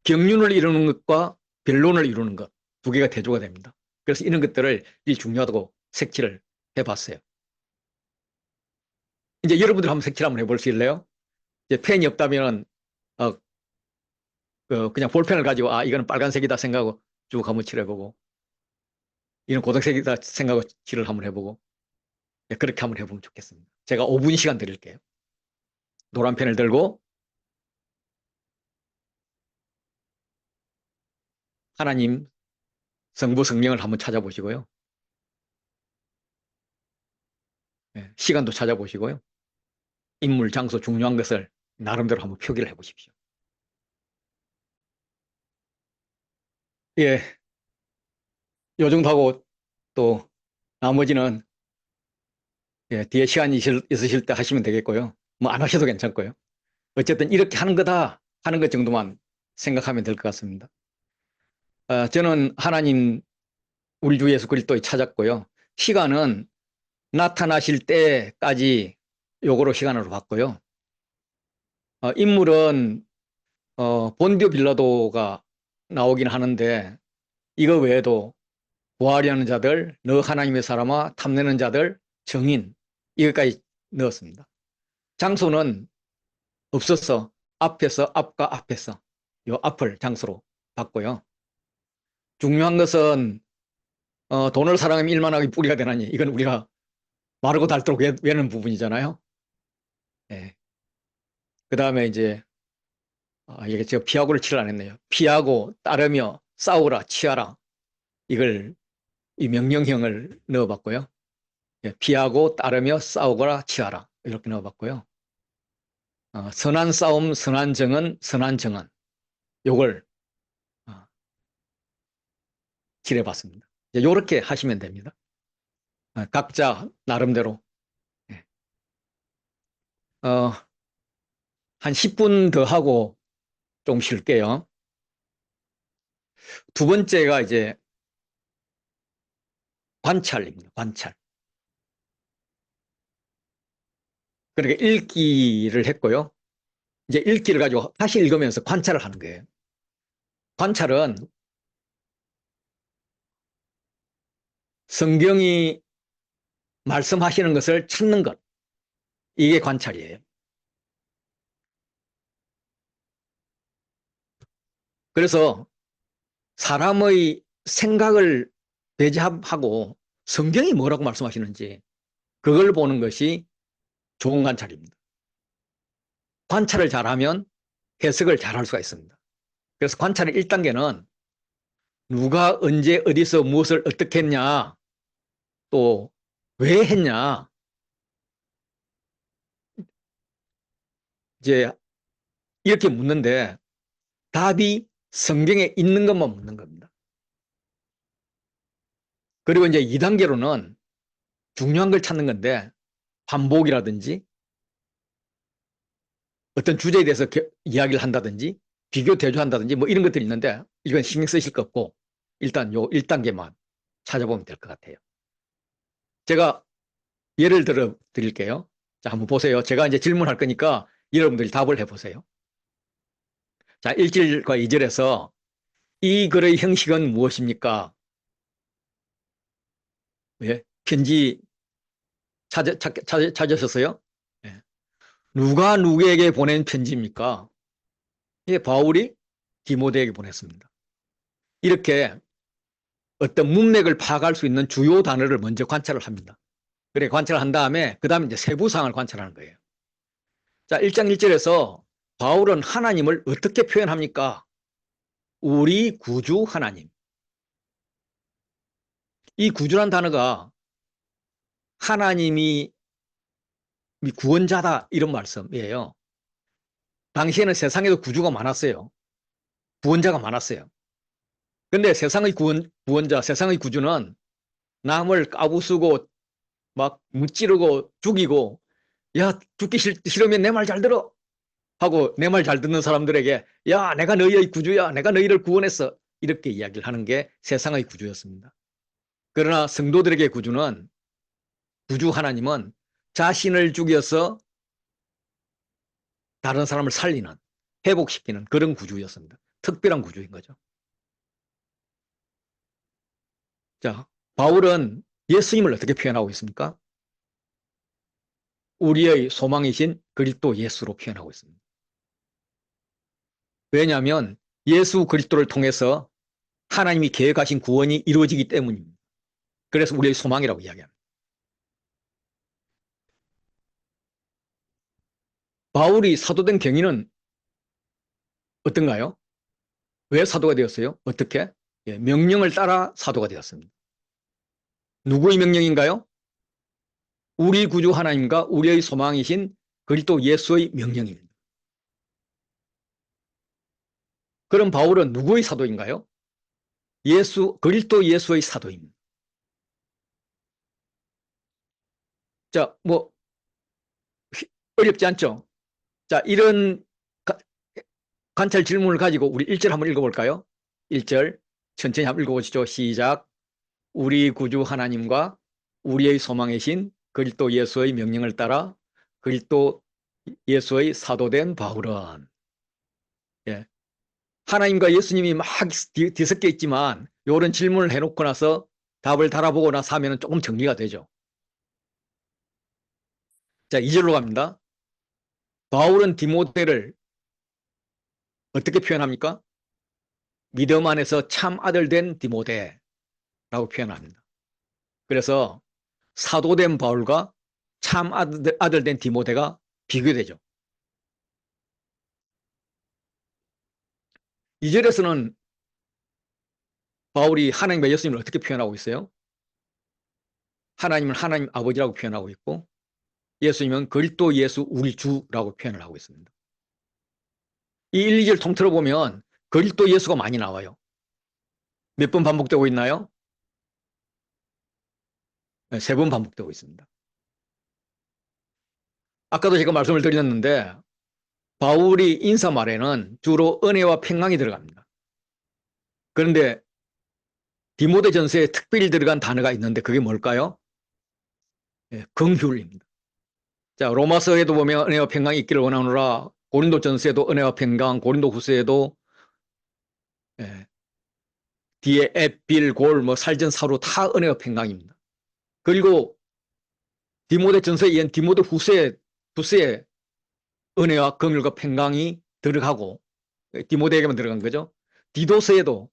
S1: 경륜을 이루는 것과 변론을 이루는 것 두 개가 대조가 됩니다. 그래서 이런 것들을 중요하다고 색칠을 해봤어요. 이제 여러분들 한번 색칠 한번 해보실래요? 이제 펜이 없다면 어, 그냥 볼펜을 가지고 이거는 빨간색이다 생각하고 쭉 한번 칠해보고 이런 고등색이다 생각하고 칠을 한번 해보고 그렇게 한번 해보면 좋겠습니다. 제가 5분 시간 드릴게요. 노란 펜을 들고 하나님 성부 성령을 한번 찾아보시고요. 시간도 찾아보시고요. 인물, 장소 중요한 것을 나름대로 한번 표기를 해보십시오. 예, 요 정도 하고 또 나머지는 뒤에 시간이 있으실 때 하시면 되겠고요. 뭐 안 하셔도 괜찮고요. 어쨌든 이렇게 하는 거다 하는 것 정도만 생각하면 될 것 같습니다. 저는 하나님 우리 주 예수 그리스도에 찾았고요. 시간은 나타나실 때까지 요거로 시간으로 봤고요. 인물은 본디오 빌라도가 나오긴 하는데 이거 외에도 구하려는 자들, 너 하나님의 사람아, 탐내는 자들, 정인 이것까지 넣었습니다. 장소는 없어서 앞에서 앞과 앞에서 요 앞을 장소로 봤고요. 중요한 것은 돈을 사랑하면 일만하게 뿌리가 되나니 이건 우리가 마르고 닳도록 외는 부분이잖아요. 예. 그 다음에 이제 이게 제가 피하고를 칠 안 했네요. 피하고 따르며 싸우라 치하라 이걸 이 명령형을 넣어봤고요. 예, 피하고 따르며 싸우거라 치하라 이렇게 넣어봤고요. 선한 싸움, 선한 정은, 선한 정한 요걸 어, 칠해봤습니다. 이렇게 하시면 됩니다. 각자 나름대로 예. 어, 한 10분 더 하고 좀 쉴게요. 두 번째가 이제 관찰입니다. 관찰. 그러니까 읽기를 했고요. 이제 읽기를 가지고 다시 읽으면서 관찰을 하는 거예요. 관찰은 성경이 말씀하시는 것을 찾는 것. 이게 관찰이에요. 그래서 사람의 생각을 배제하고 성경이 뭐라고 말씀하시는지 그걸 보는 것이 좋은 관찰입니다. 관찰을 잘하면 해석을 잘할 수가 있습니다. 그래서 관찰의 1단계는 누가 언제 어디서 무엇을 어떻게 했냐 또 왜 했냐 이제 이렇게 묻는데 답이 성경에 있는 것만 묻는 겁니다. 그리고 이제 2단계로는 중요한 걸 찾는 건데 반복이라든지 어떤 주제에 대해서 이야기를 한다든지 비교 대조한다든지 뭐 이런 것들이 있는데 이건 신경 쓰실 거 없고 일단 요 1단계만 찾아보면 될 것 같아요. 제가 예를 들어 드릴게요. 자, 한번 보세요. 제가 이제 질문할 거니까 여러분들이 답을 해보세요. 자, 1절과 2절에서 이 글의 형식은 무엇입니까? 예? 편지 찾으셨어요? 예. 누가 누구에게 보낸 편지입니까? 이게 바울이 디모데에게 보냈습니다. 이렇게 어떤 문맥을 파악할 수 있는 주요 단어를 먼저 관찰을 합니다. 그래, 관찰을 한 다음에, 그 다음에 이제 세부사항을 관찰하는 거예요. 자, 1장 1절에서 바울은 하나님을 어떻게 표현합니까? 우리 구주 하나님. 이 구주란 단어가 하나님이 구원자다, 이런 말씀이에요. 당시에는 세상에도 구주가 많았어요. 구원자가 많았어요. 근데 세상의 구원자, 세상의 구주는 남을 까부수고 막 무찌르고 죽이고, 야, 죽기 싫으면 내 말 잘 들어 하고 내 말 잘 듣는 사람들에게, 야, 내가 너희의 구주야, 내가 너희를 구원했어, 이렇게 이야기를 하는 게 세상의 구주였습니다. 그러나 성도들에게 구주 하나님은 자신을 죽여서 다른 사람을 살리는, 회복시키는 그런 구주였습니다. 특별한 구주인 거죠. 자, 바울은 예수님을 어떻게 표현하고 있습니까? 우리의 소망이신 그리스도 예수로 표현하고 있습니다. 왜냐하면 예수 그리스도를 통해서 하나님이 계획하신 구원이 이루어지기 때문입니다. 그래서 우리의 소망이라고 이야기합니다. 바울이 사도된 경위는 어떤가요? 왜 사도가 되었어요? 어떻게? 예, 명령을 따라 사도가 되었습니다. 누구의 명령인가요? 우리 구주 하나님과 우리의 소망이신 그리스도 예수의 명령입니다. 그럼 바울은 누구의 사도인가요? 그리스도 예수의 사도입니다. 자, 뭐 어렵지 않죠? 자, 이런 관찰 질문을 가지고 우리 1절 한번 읽어볼까요? 1절 천천히 한번 읽어보시죠. 시작. 우리 구주 하나님과 우리의 소망이신 그리스도 예수의 명령을 따라 그리스도 예수의 사도된 바울은, 예, 하나님과 예수님이 막 뒤섞여 있지만 이런 질문을 해놓고 나서 답을 달아보고 나서 하면 조금 정리가 되죠. 자, 2절로 갑니다. 바울은 디모데를 어떻게 표현합니까? 믿음 안에서 참 아들 된 디모데라고 표현합니다. 그래서 사도된 바울과 참 아들 된 디모데가 비교되죠. 2절에서는 바울이 하나님과 예수님을 어떻게 표현하고 있어요? 하나님을 하나님 아버지라고 표현하고 있고 예수님은 그리스도 예수 우리 주라고 표현을 하고 있습니다. 이 1, 2절 통틀어 보면 그리스도 예수가 많이 나와요. 몇 번 반복되고 있나요? 네, 3번 반복되고 있습니다. 아까도 제가 말씀을 드렸는데 바울이 인사말에는 주로 은혜와 평강이 들어갑니다. 그런데 디모데전서에 특별히 들어간 단어가 있는데 그게 뭘까요? 예, 긍휼입니다. 자, 로마서에도 보면 은혜와 평강이 있기를 원하노라. 고린도전서에도 은혜와 평강, 고린도후서에도, 예, 뒤에 에필, 골, 뭐 살전, 사루 다 은혜와 평강입니다. 그리고 디모데전서에 이은 디모데후서에 은혜와 긍휼과 평강이 들어가고 디모데에게만 들어간 거죠. 디도서에도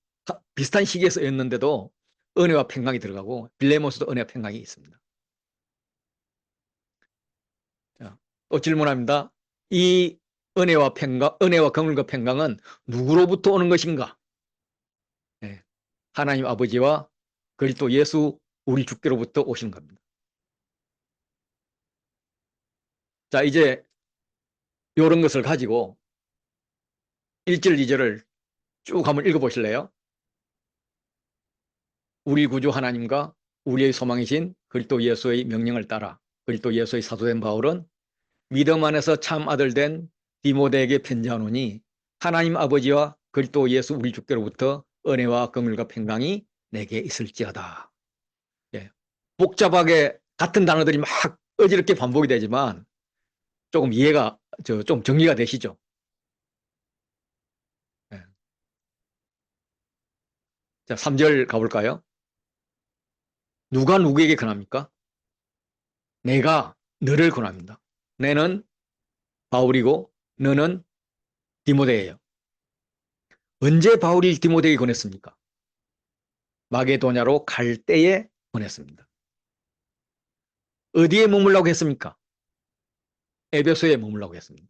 S1: 비슷한 시기에 쓰였는데도 은혜와 평강이 들어가고 빌레몬스도 은혜와 평강이 있습니다. 자, 또 질문합니다. 이 은혜와 긍휼과 평강은 누구로부터 오는 것인가? 네, 하나님 아버지와 그리스도 예수 우리 주께로부터 오시는 겁니다. 자, 이제 이런 것을 가지고 1절, 2절을 쭉 한번 읽어보실래요? 우리 구주 하나님과 우리의 소망이신 그리스도 예수의 명령을 따라 그리스도 예수의 사도된 바울은 믿음 안에서 참 아들 된 디모데에게 편지하노니 하나님 아버지와 그리스도 예수 우리 주께로부터 은혜와 긍휼과 평강이 내게 있을지어다. 예. 복잡하게 같은 단어들이 막 어지럽게 반복이 되지만 조금 이해가 좀 정리가 되시죠? 예. 자, 3절 가볼까요? 누가 누구에게 권합니까? 내가 너를 권합니다. 내는 바울이고 너는 디모데예요. 언제 바울이 디모데에게 권했습니까? 마게도냐로 갈 때에 권했습니다. 어디에 머물라고 했습니까? 에베소에 머물라고 했습니다.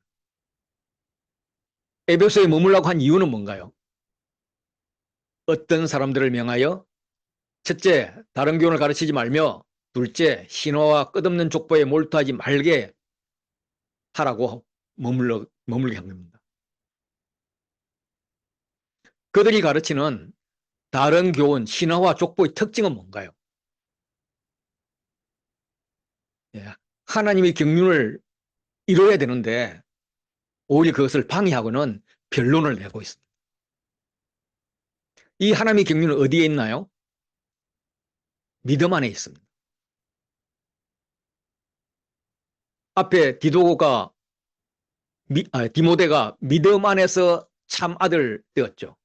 S1: 에베소에 머물라고 한 이유는 뭔가요? 어떤 사람들을 명하여 첫째, 다른 교훈을 가르치지 말며 둘째, 신화와 끝없는 족보에 몰두하지 말게 하라고 머물게 한 겁니다. 그들이 가르치는 다른 교훈, 신화와 족보의 특징은 뭔가요? 예, 하나님의 경륜을 이뤄야 되는데 오히려 그것을 방해하고는 변론을 내고 있습니다. 이 하나님의 경륜은 어디에 있나요? 믿음 안에 있습니다. 앞에 디모데가 믿음 안에서 참 아들 되었죠.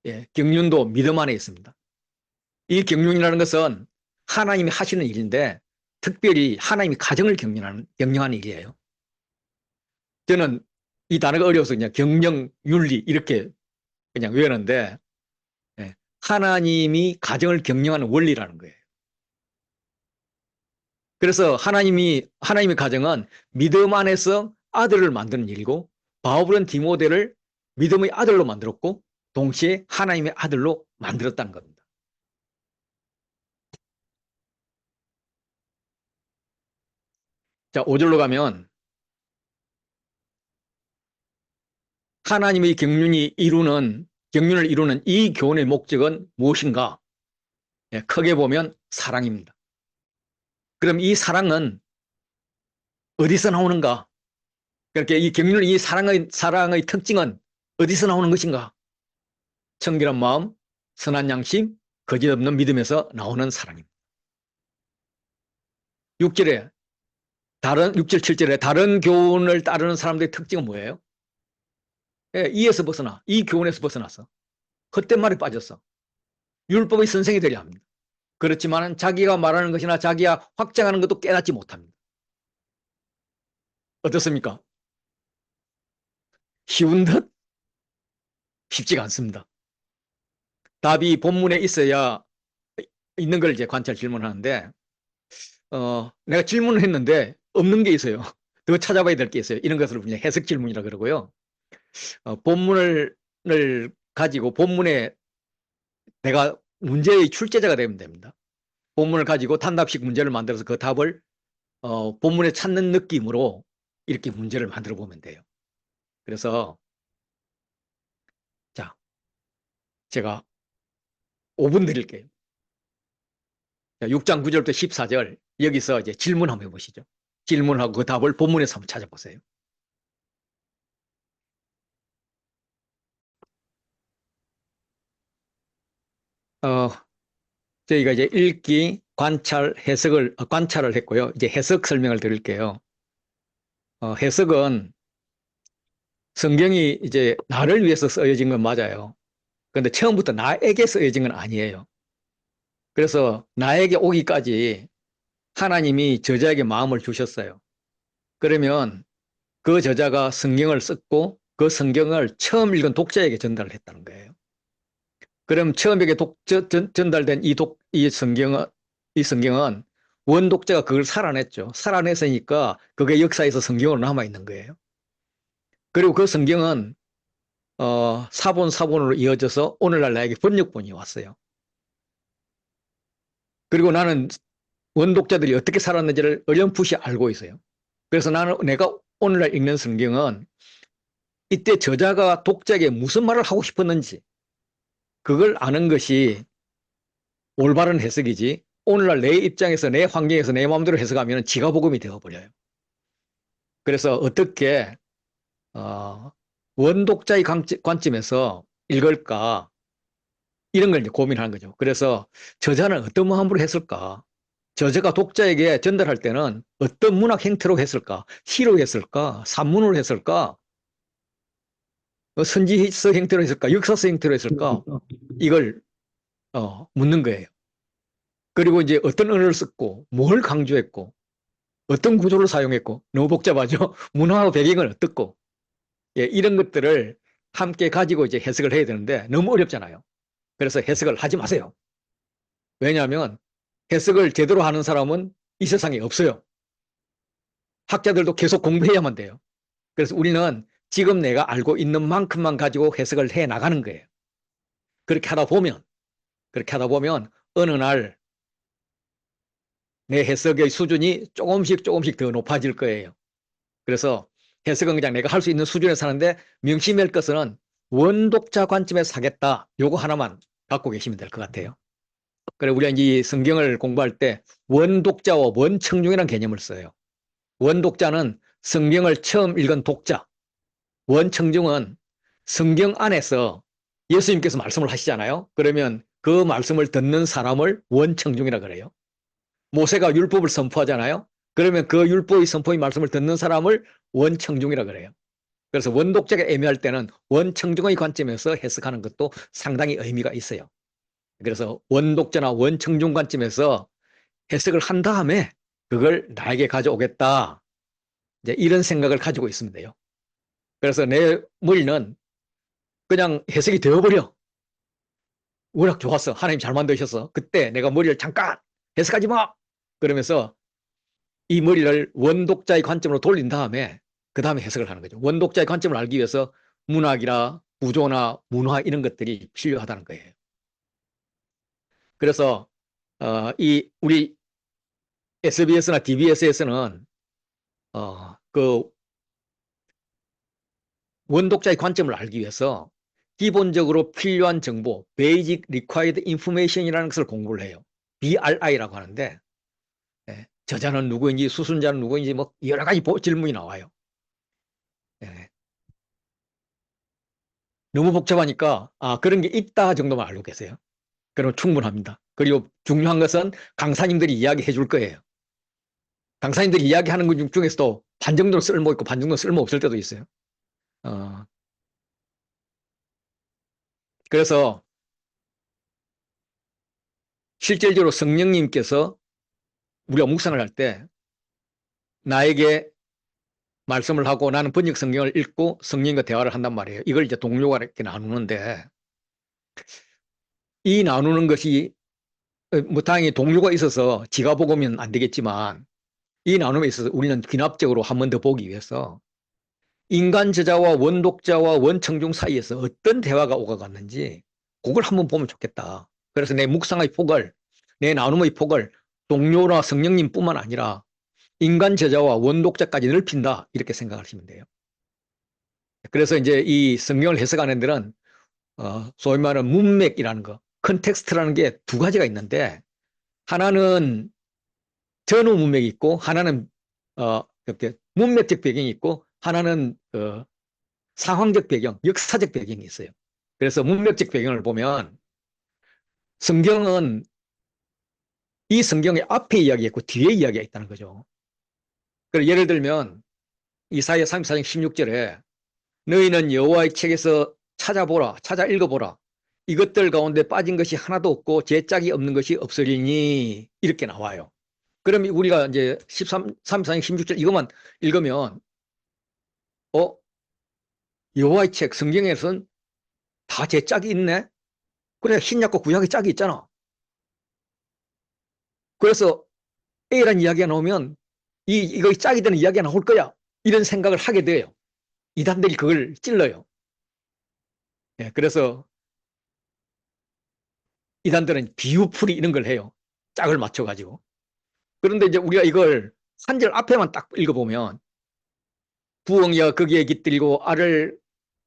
S1: 예, 경륜도 믿음 안에 있습니다. 이 경륜이라는 것은 하나님이 하시는 일인데 특별히 하나님이 가정을 경영하는 일이에요. 저는 이 단어가 어려워서 그냥 경영, 윤리 이렇게 그냥 외우는데 예, 하나님이 가정을 경영하는 원리라는 거예요. 그래서 하나님의 가정은 믿음 안에서 아들을 만드는 일이고 바울은 디모데를 믿음의 아들로 만들었고 동시에 하나님의 아들로 만들었다는 겁니다. 자, 5절로 가면 하나님의 경륜을 이루는 이 교훈의 목적은 무엇인가? 예, 크게 보면 사랑입니다. 그럼 이 사랑은 어디서 나오는가? 그렇게 이 경륜, 이 사랑의 특징은 어디서 나오는 것인가? 청결한 마음, 선한 양심, 거짓 없는 믿음에서 나오는 사랑입니다. 6절에 6절, 7절에 다른 교훈을 따르는 사람들의 특징은 뭐예요? 예, 이에서 벗어나, 이 교훈에서 벗어나서 헛된 말에 빠졌어. 율법의 선생이 되려 합니다. 그렇지만 자기가 말하는 것이나 자기가 확장하는 것도 깨닫지 못합니다. 어떻습니까? 쉬운 듯 쉽지가 않습니다. 답이 본문에 있어야 있는 걸 이제 관찰 질문하는데 내가 질문을 했는데 없는 게 있어요. 더 찾아봐야 될 게 있어요. 이런 것을 그냥 해석 질문이라 그러고요. 본문을 가지고 본문에 내가 문제의 출제자가 되면 됩니다. 본문을 가지고 단답식 문제를 만들어서 그 답을 본문에 찾는 느낌으로 이렇게 문제를 만들어 보면 돼요. 그래서 자, 제가 5분 드릴게요. 자, 6장 9절부터 14절 여기서 이제 질문 한번 해보시죠. 질문하고 그 답을 본문에서 한번 찾아보세요. 어, 저희가 이제 읽기, 관찰을 했고요. 이제 해석 설명을 드릴게요. 해석은 성경이 이제 나를 위해서 쓰여진 건 맞아요. 그런데 처음부터 나에게 쓰여진 건 아니에요. 그래서 나에게 오기까지 하나님이 저자에게 마음을 주셨어요. 그러면 그 저자가 성경을 썼고 그 성경을 처음 읽은 독자에게 전달을 했다는 거예요. 그럼 처음에 전달된 이 성경은 원독자가 그걸 살아냈죠. 살아냈으니까 그게 역사에서 성경으로 남아있는 거예요. 그리고 그 성경은 사본으로 이어져서 오늘날 나에게 번역본이 왔어요. 그리고 나는 원독자들이 어떻게 살았는지를 어렴풋이 알고 있어요. 그래서 내가 오늘날 읽는 성경은 이때 저자가 독자에게 무슨 말을 하고 싶었는지 그걸 아는 것이 올바른 해석이지, 오늘날 내 입장에서 내 환경에서 내 마음대로 해석하면 지가복음이 되어버려요. 그래서 어떻게 원독자의 관점에서 읽을까, 이런 걸 이제 고민하는 거죠. 그래서 저자는 어떤 마음으로 했을까? 저자가 독자에게 전달할 때는 어떤 문학 형태로 했을까? 시로 했을까? 산문으로 했을까? 선지서 형태로 했을까? 역사서 형태로 했을까? 이걸 묻는 거예요. 그리고 이제 어떤 언어를 썼고, 뭘 강조했고, 어떤 구조를 사용했고, 너무 복잡하죠? 문화와 배경은 어떻고, 예, 이런 것들을 함께 가지고 이제 해석을 해야 되는데 너무 어렵잖아요. 그래서 해석을 하지 마세요. 왜냐하면 해석을 제대로 하는 사람은 이 세상에 없어요. 학자들도 계속 공부해야만 돼요. 그래서 우리는 지금 내가 알고 있는 만큼만 가지고 해석을 해 나가는 거예요. 그렇게 하다 보면, 그렇게 하다 보면 어느 날 내 해석의 수준이 조금씩 조금씩 더 높아질 거예요. 그래서 해석은 그냥 내가 할 수 있는 수준에서 하는데, 명심할 것은 원독자 관점에서 하겠다, 요거 하나만 갖고 계시면 될 것 같아요. 그래, 우리가 이 성경을 공부할 때 원독자와 원청중이라는 개념을 써요. 원독자는 성경을 처음 읽은 독자, 원청중은 성경 안에서 예수님께서 말씀을 하시잖아요. 그러면 그 말씀을 듣는 사람을 원청중이라 그래요. 모세가 율법을 선포하잖아요. 그러면 그 율법의 선포의 말씀을 듣는 사람을 원청중이라 그래요. 그래서 원독자가 애매할 때는 원청중의 관점에서 해석하는 것도 상당히 의미가 있어요. 그래서 원독자나 원청중 관점에서 해석을 한 다음에 그걸 나에게 가져오겠다, 이제 이런 생각을 가지고 있으면 돼요. 그래서 내 머리는 그냥 해석이 되어버려. 워낙 좋았어. 하나님 잘 만드셨어. 그때 내가 머리를 잠깐 해석하지 마! 그러면서 이 머리를 원독자의 관점으로 돌린 다음에 그 다음에 해석을 하는 거죠. 원독자의 관점을 알기 위해서 문학이나 구조나 문화 이런 것들이 필요하다는 거예요. 그래서 이 우리 SBS나 DBS에서는 그 원독자의 관점을 알기 위해서 기본적으로 필요한 정보, Basic Required Information이라는 것을 공부를 해요. BRI라고 하는데, 예, 저자는 누구인지, 수순자는 누구인지 뭐 여러 가지 질문이 나와요. 예, 너무 복잡하니까 그런 게 있다 정도만 알고 계세요. 그럼 충분합니다. 그리고 중요한 것은 강사님들이 이야기해 줄 거예요. 강사님들이 이야기하는 것 중에서도 반 정도는 쓸모 있고 반 정도는 쓸모 없을 때도 있어요. 어, 그래서 실질적으로 성령님께서 우리가 묵상을 할 때 나에게 말씀을 하고 나는 번역 성경을 읽고 성령과 대화를 한단 말이에요. 이걸 이제 동료가 이렇게 나누는데, 이 나누는 것이 뭐 당연히 동료가 있어서 지가 보고면 안 되겠지만, 이 나눔에 있어서 우리는 귀납적으로 한 번 더 보기 위해서 인간 저자와 원독자와 원청중 사이에서 어떤 대화가 오가갔는지 그걸 한번 보면 좋겠다. 그래서 내 묵상의 폭을, 내 나눔의 폭을 동료나 성령님뿐만 아니라 인간 저자와 원독자까지 넓힌다, 이렇게 생각하시면 돼요. 그래서 이제 이 성경을 해석하는 데는 소위 말하는 문맥이라는 거, 컨텍스트라는 게 두 가지가 있는데, 하나는 전후 문맥이 있고 하나는 이렇게 문맥적 배경이 있고 하나는 상황적 배경, 역사적 배경이 있어요. 그래서 문맥적 배경을 보면 성경은 이 성경의 앞에 이야기가 있고 뒤에 이야기가 있다는 거죠. 그래서 예를 들면 이사야 34장 16절에 너희는 여호와의 책에서 찾아보라, 찾아 읽어보라. 이것들 가운데 빠진 것이 하나도 없고 죄짝이 없는 것이 없으리니, 이렇게 나와요. 그럼 우리가 이제 34장 16절 이것만 읽으면 여호와의 책 성경에서는 다 죄짝이 있네. 그래, 신약과 구약의 짝이 있잖아. 그래서 A라는 이야기가 나오면 이거 짝이 되는 이야기가 나올 거야, 이런 생각을 하게 돼요. 이단들이 그걸 찔러요. 예, 그래서 이단들은 비유풀이 이런 걸 해요. 짝을 맞춰가지고. 그런데 이제 우리가 이걸 한 절 앞에만 딱 읽어보면 부엉이가 거기에 깃들고 알을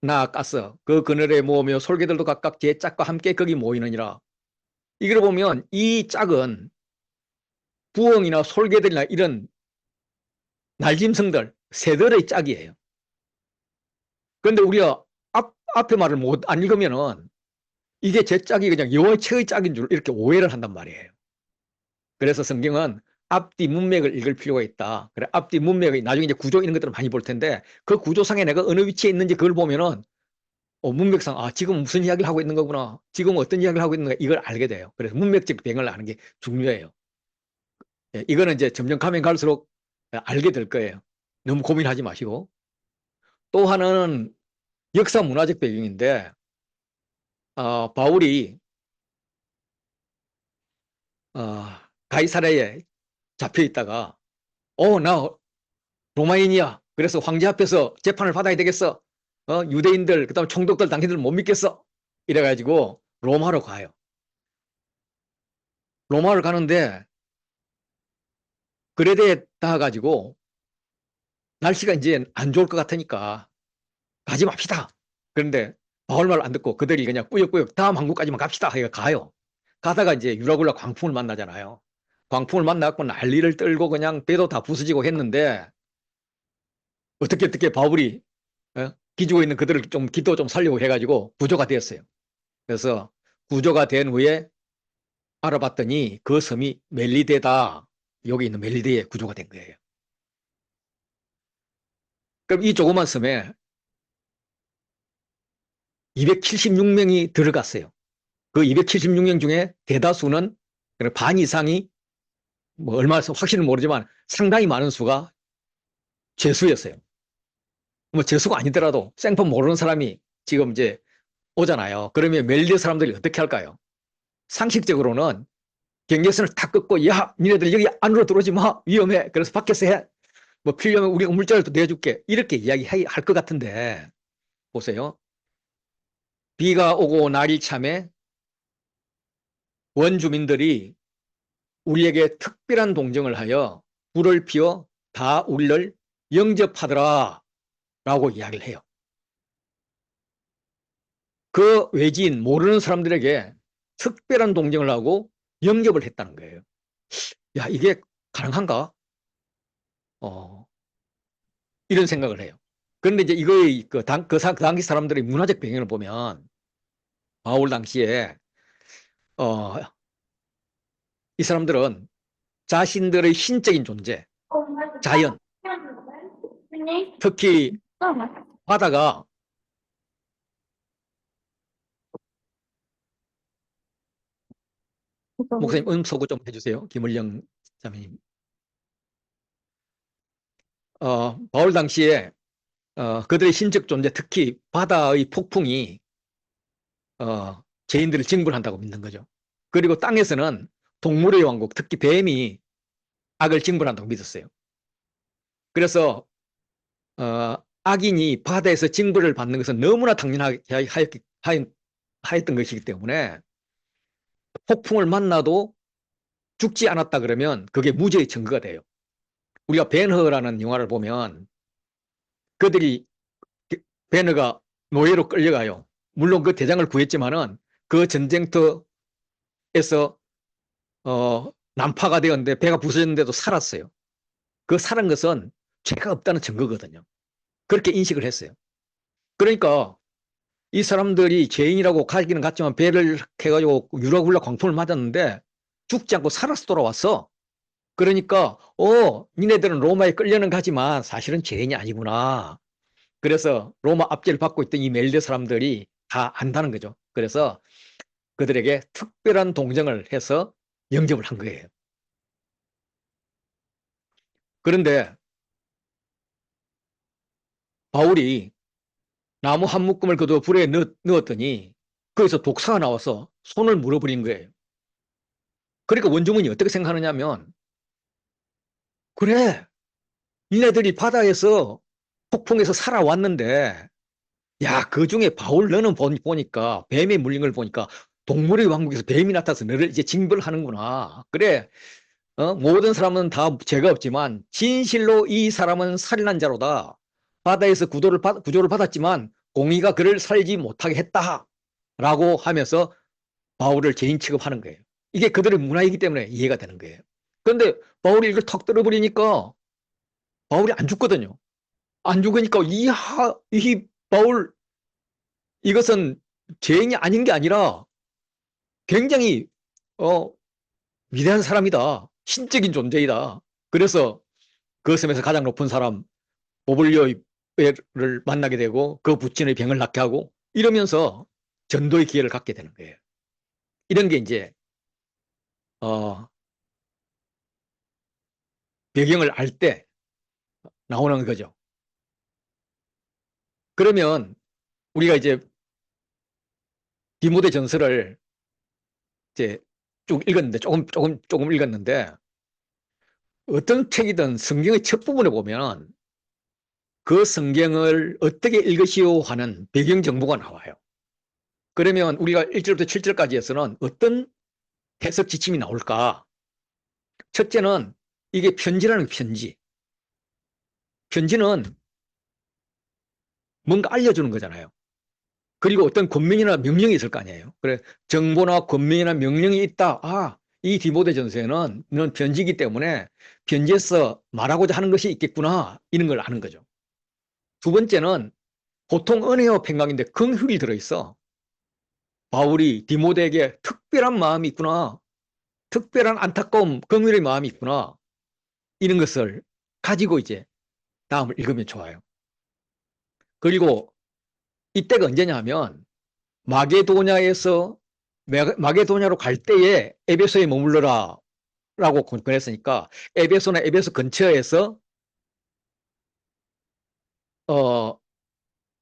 S1: 낳았어. 그 그늘에 모으며 솔개들도 각각 제 짝과 함께 거기 모이느니라. 이걸 보면 이 짝은 부엉이나 솔개들이나 이런 날짐승들, 새들의 짝이에요. 그런데 우리가 앞에 말을 안 읽으면은 이게 제 짝이 그냥 여호와의 최의 짝인 줄 이렇게 오해를 한단 말이에요. 그래서 성경은 앞뒤 문맥을 읽을 필요가 있다. 그래, 앞뒤 문맥이 나중에 이제 구조 이런 것들을 많이 볼 텐데 그 구조상에 내가 어느 위치에 있는지 그걸 보면은 문맥상 지금 무슨 이야기를 하고 있는 거구나. 지금 어떤 이야기를 하고 있는가 이걸 알게 돼요. 그래서 문맥적 배경을 아는 게 중요해요. 예, 이거는 이제 점점 가면 갈수록 알게 될 거예요. 너무 고민하지 마시고. 또 하나는 역사 문화적 배경인데 바울이 가이사랴에 잡혀 있다가 나 로마인이야. 그래서 황제 앞에서 재판을 받아야 되겠어. 유대인들 그다음에 총독들 당신들 못 믿겠어. 이래가지고 로마로 가요. 로마를 가는데 그레데에 닿아가지고 날씨가 이제 안 좋을 것 같으니까 가지 맙시다. 그런데 바울 말 안 듣고 그들이 그냥 꾸역꾸역 다음 항구까지만 갑시다. 해가 가요. 가다가 이제 유라굴라 광풍을 만나잖아요. 광풍을 만나갖고 난리를 떨고 그냥 배도 다 부서지고 했는데 어떻게 바울이 기죽어 있는 그들을 좀 기도 좀 살려고 해가지고 구조가 되었어요. 그래서 구조가 된 후에 알아봤더니 그 섬이 멜리데다. 여기 있는 멜리데에 구조가 된 거예요. 그럼 이 조그만 섬에 276명이 들어갔어요. 그 276명 중에 대다수는 반 이상이 뭐 얼마 확실히 모르지만 상당히 많은 수가 죄수였어요. 뭐 죄수가 아니더라도 생판 모르는 사람이 지금 이제 오잖아요. 그러면 멜리데 사람들이 어떻게 할까요? 상식적으로는 경계선을 탁 끊고 야 니네들 여기 안으로 들어오지 마 위험해 그래서 밖에서 해 뭐 필요하면 우리가 물자를 또 내줄게 이렇게 이야기할 것 같은데 보세요. 비가 오고 날이 참에 원주민들이 우리에게 특별한 동정을 하여 불을 피워 다 우리를 영접하더라 라고 이야기를 해요. 그 외지인 모르는 사람들에게 특별한 동정을 하고 영접을 했다는 거예요. 야 이게 가능한가? 이런 생각을 해요. 그런데 이제 이거의 그 당시 사람들의 문화적 배경을 보면 바울 당시에 어, 이 사람들은 자신들의 신적인 존재, 자연, 특히 바다가 목사님 음소거 좀 해주세요. 김을영 자매님. 바울 당시에 그들의 신적 존재, 특히 바다의 폭풍이 죄인들을 징벌한다고 믿는 거죠. 그리고 땅에서는 동물의 왕국, 특히 뱀이 악을 징벌한다고 믿었어요. 그래서 악인이 바다에서 징벌을 받는 것은 너무나 당연하게 하였던 것이기 때문에 폭풍을 만나도 죽지 않았다 그러면 그게 무죄의 증거가 돼요. 우리가 벤허라는 영화를 보면 그들이 벤허가 노예로 끌려가요. 물론 그 대장을 구했지만은 그 전쟁터에서 난파가 되었는데 배가 부서졌는데도 살았어요. 그 살은 것은 죄가 없다는 증거거든요. 그렇게 인식을 했어요. 그러니까 이 사람들이 죄인이라고 가기는 갔지만 배를 해가지고 유라굴라 광풍을 맞았는데 죽지 않고 살아서 돌아왔어. 그러니까 니네들은 로마에 끌려는 가지만 사실은 죄인이 아니구나. 그래서 로마 압제를 받고 있던 이 멜리데 사람들이 다 안다는 거죠. 그래서 그들에게 특별한 동정을 해서 영접을 한 거예요. 그런데 바울이 나무 한 묶음을 그도 불에 넣었더니 거기서 독사가 나와서 손을 물어버린 거예요. 그러니까 원주민이 어떻게 생각하느냐면 그래 니네들이 바다에서 폭풍에서 살아왔는데 야 그중에 바울 너는 보니까 뱀에 물린 걸 보니까 동물의 왕국에서 뱀이 나타나서 너를 이제 징벌하는구나. 그래 모든 사람은 다 죄가 없지만 진실로 이 사람은 살인한 자로다. 바다에서 구조를 받았지만 공의가 그를 살지 못하게 했다라고 하면서 바울을 죄인 취급하는 거예요. 이게 그들의 문화이기 때문에 이해가 되는 거예요. 그런데 바울이 이걸 턱 떨어버리니까 바울이 안 죽거든요. 안 죽으니까 이 바울 이것은 죄인이 아닌 게 아니라 굉장히 어, 위대한 사람이다. 신적인 존재이다. 그래서 그 섬에서 가장 높은 사람 오블리오를 만나게 되고 그 부친의 병을 낫게 하고 이러면서 전도의 기회를 갖게 되는 거예요. 이런 게 이제 어, 배경을 알 때 나오는 거죠. 그러면 우리가 이제 디모데 전서를 이제 쭉 읽었는데 조금 읽었는데 어떤 책이든 성경의 첫 부분에 보면 그 성경을 어떻게 읽으시오 하는 배경 정보가 나와요. 그러면 우리가 1절부터 7절까지에서는 어떤 해석 지침이 나올까? 첫째는 이게 편지라는 편지. 편지는 뭔가 알려주는 거잖아요. 그리고 어떤 권면이나 명령이 있을 거 아니에요. 그래, 정보나 권면이나 명령이 있다. 아, 이 디모데 전서에는 넌 편지이기 때문에 편지에서 말하고자 하는 것이 있겠구나. 이런 걸 아는 거죠. 두 번째는 보통 은혜와 평강인데 긍휼이 들어있어. 바울이 디모데에게 특별한 마음이 있구나. 특별한 안타까움, 긍휼의 마음이 있구나. 이런 것을 가지고 이제 다음을 읽으면 좋아요. 그리고 이때가 언제냐 하면 마게도냐에서 마게도냐로 갈 때에 에베소에 머물러라 라고 권했으니까 에베소나 에베소 근처에서 어,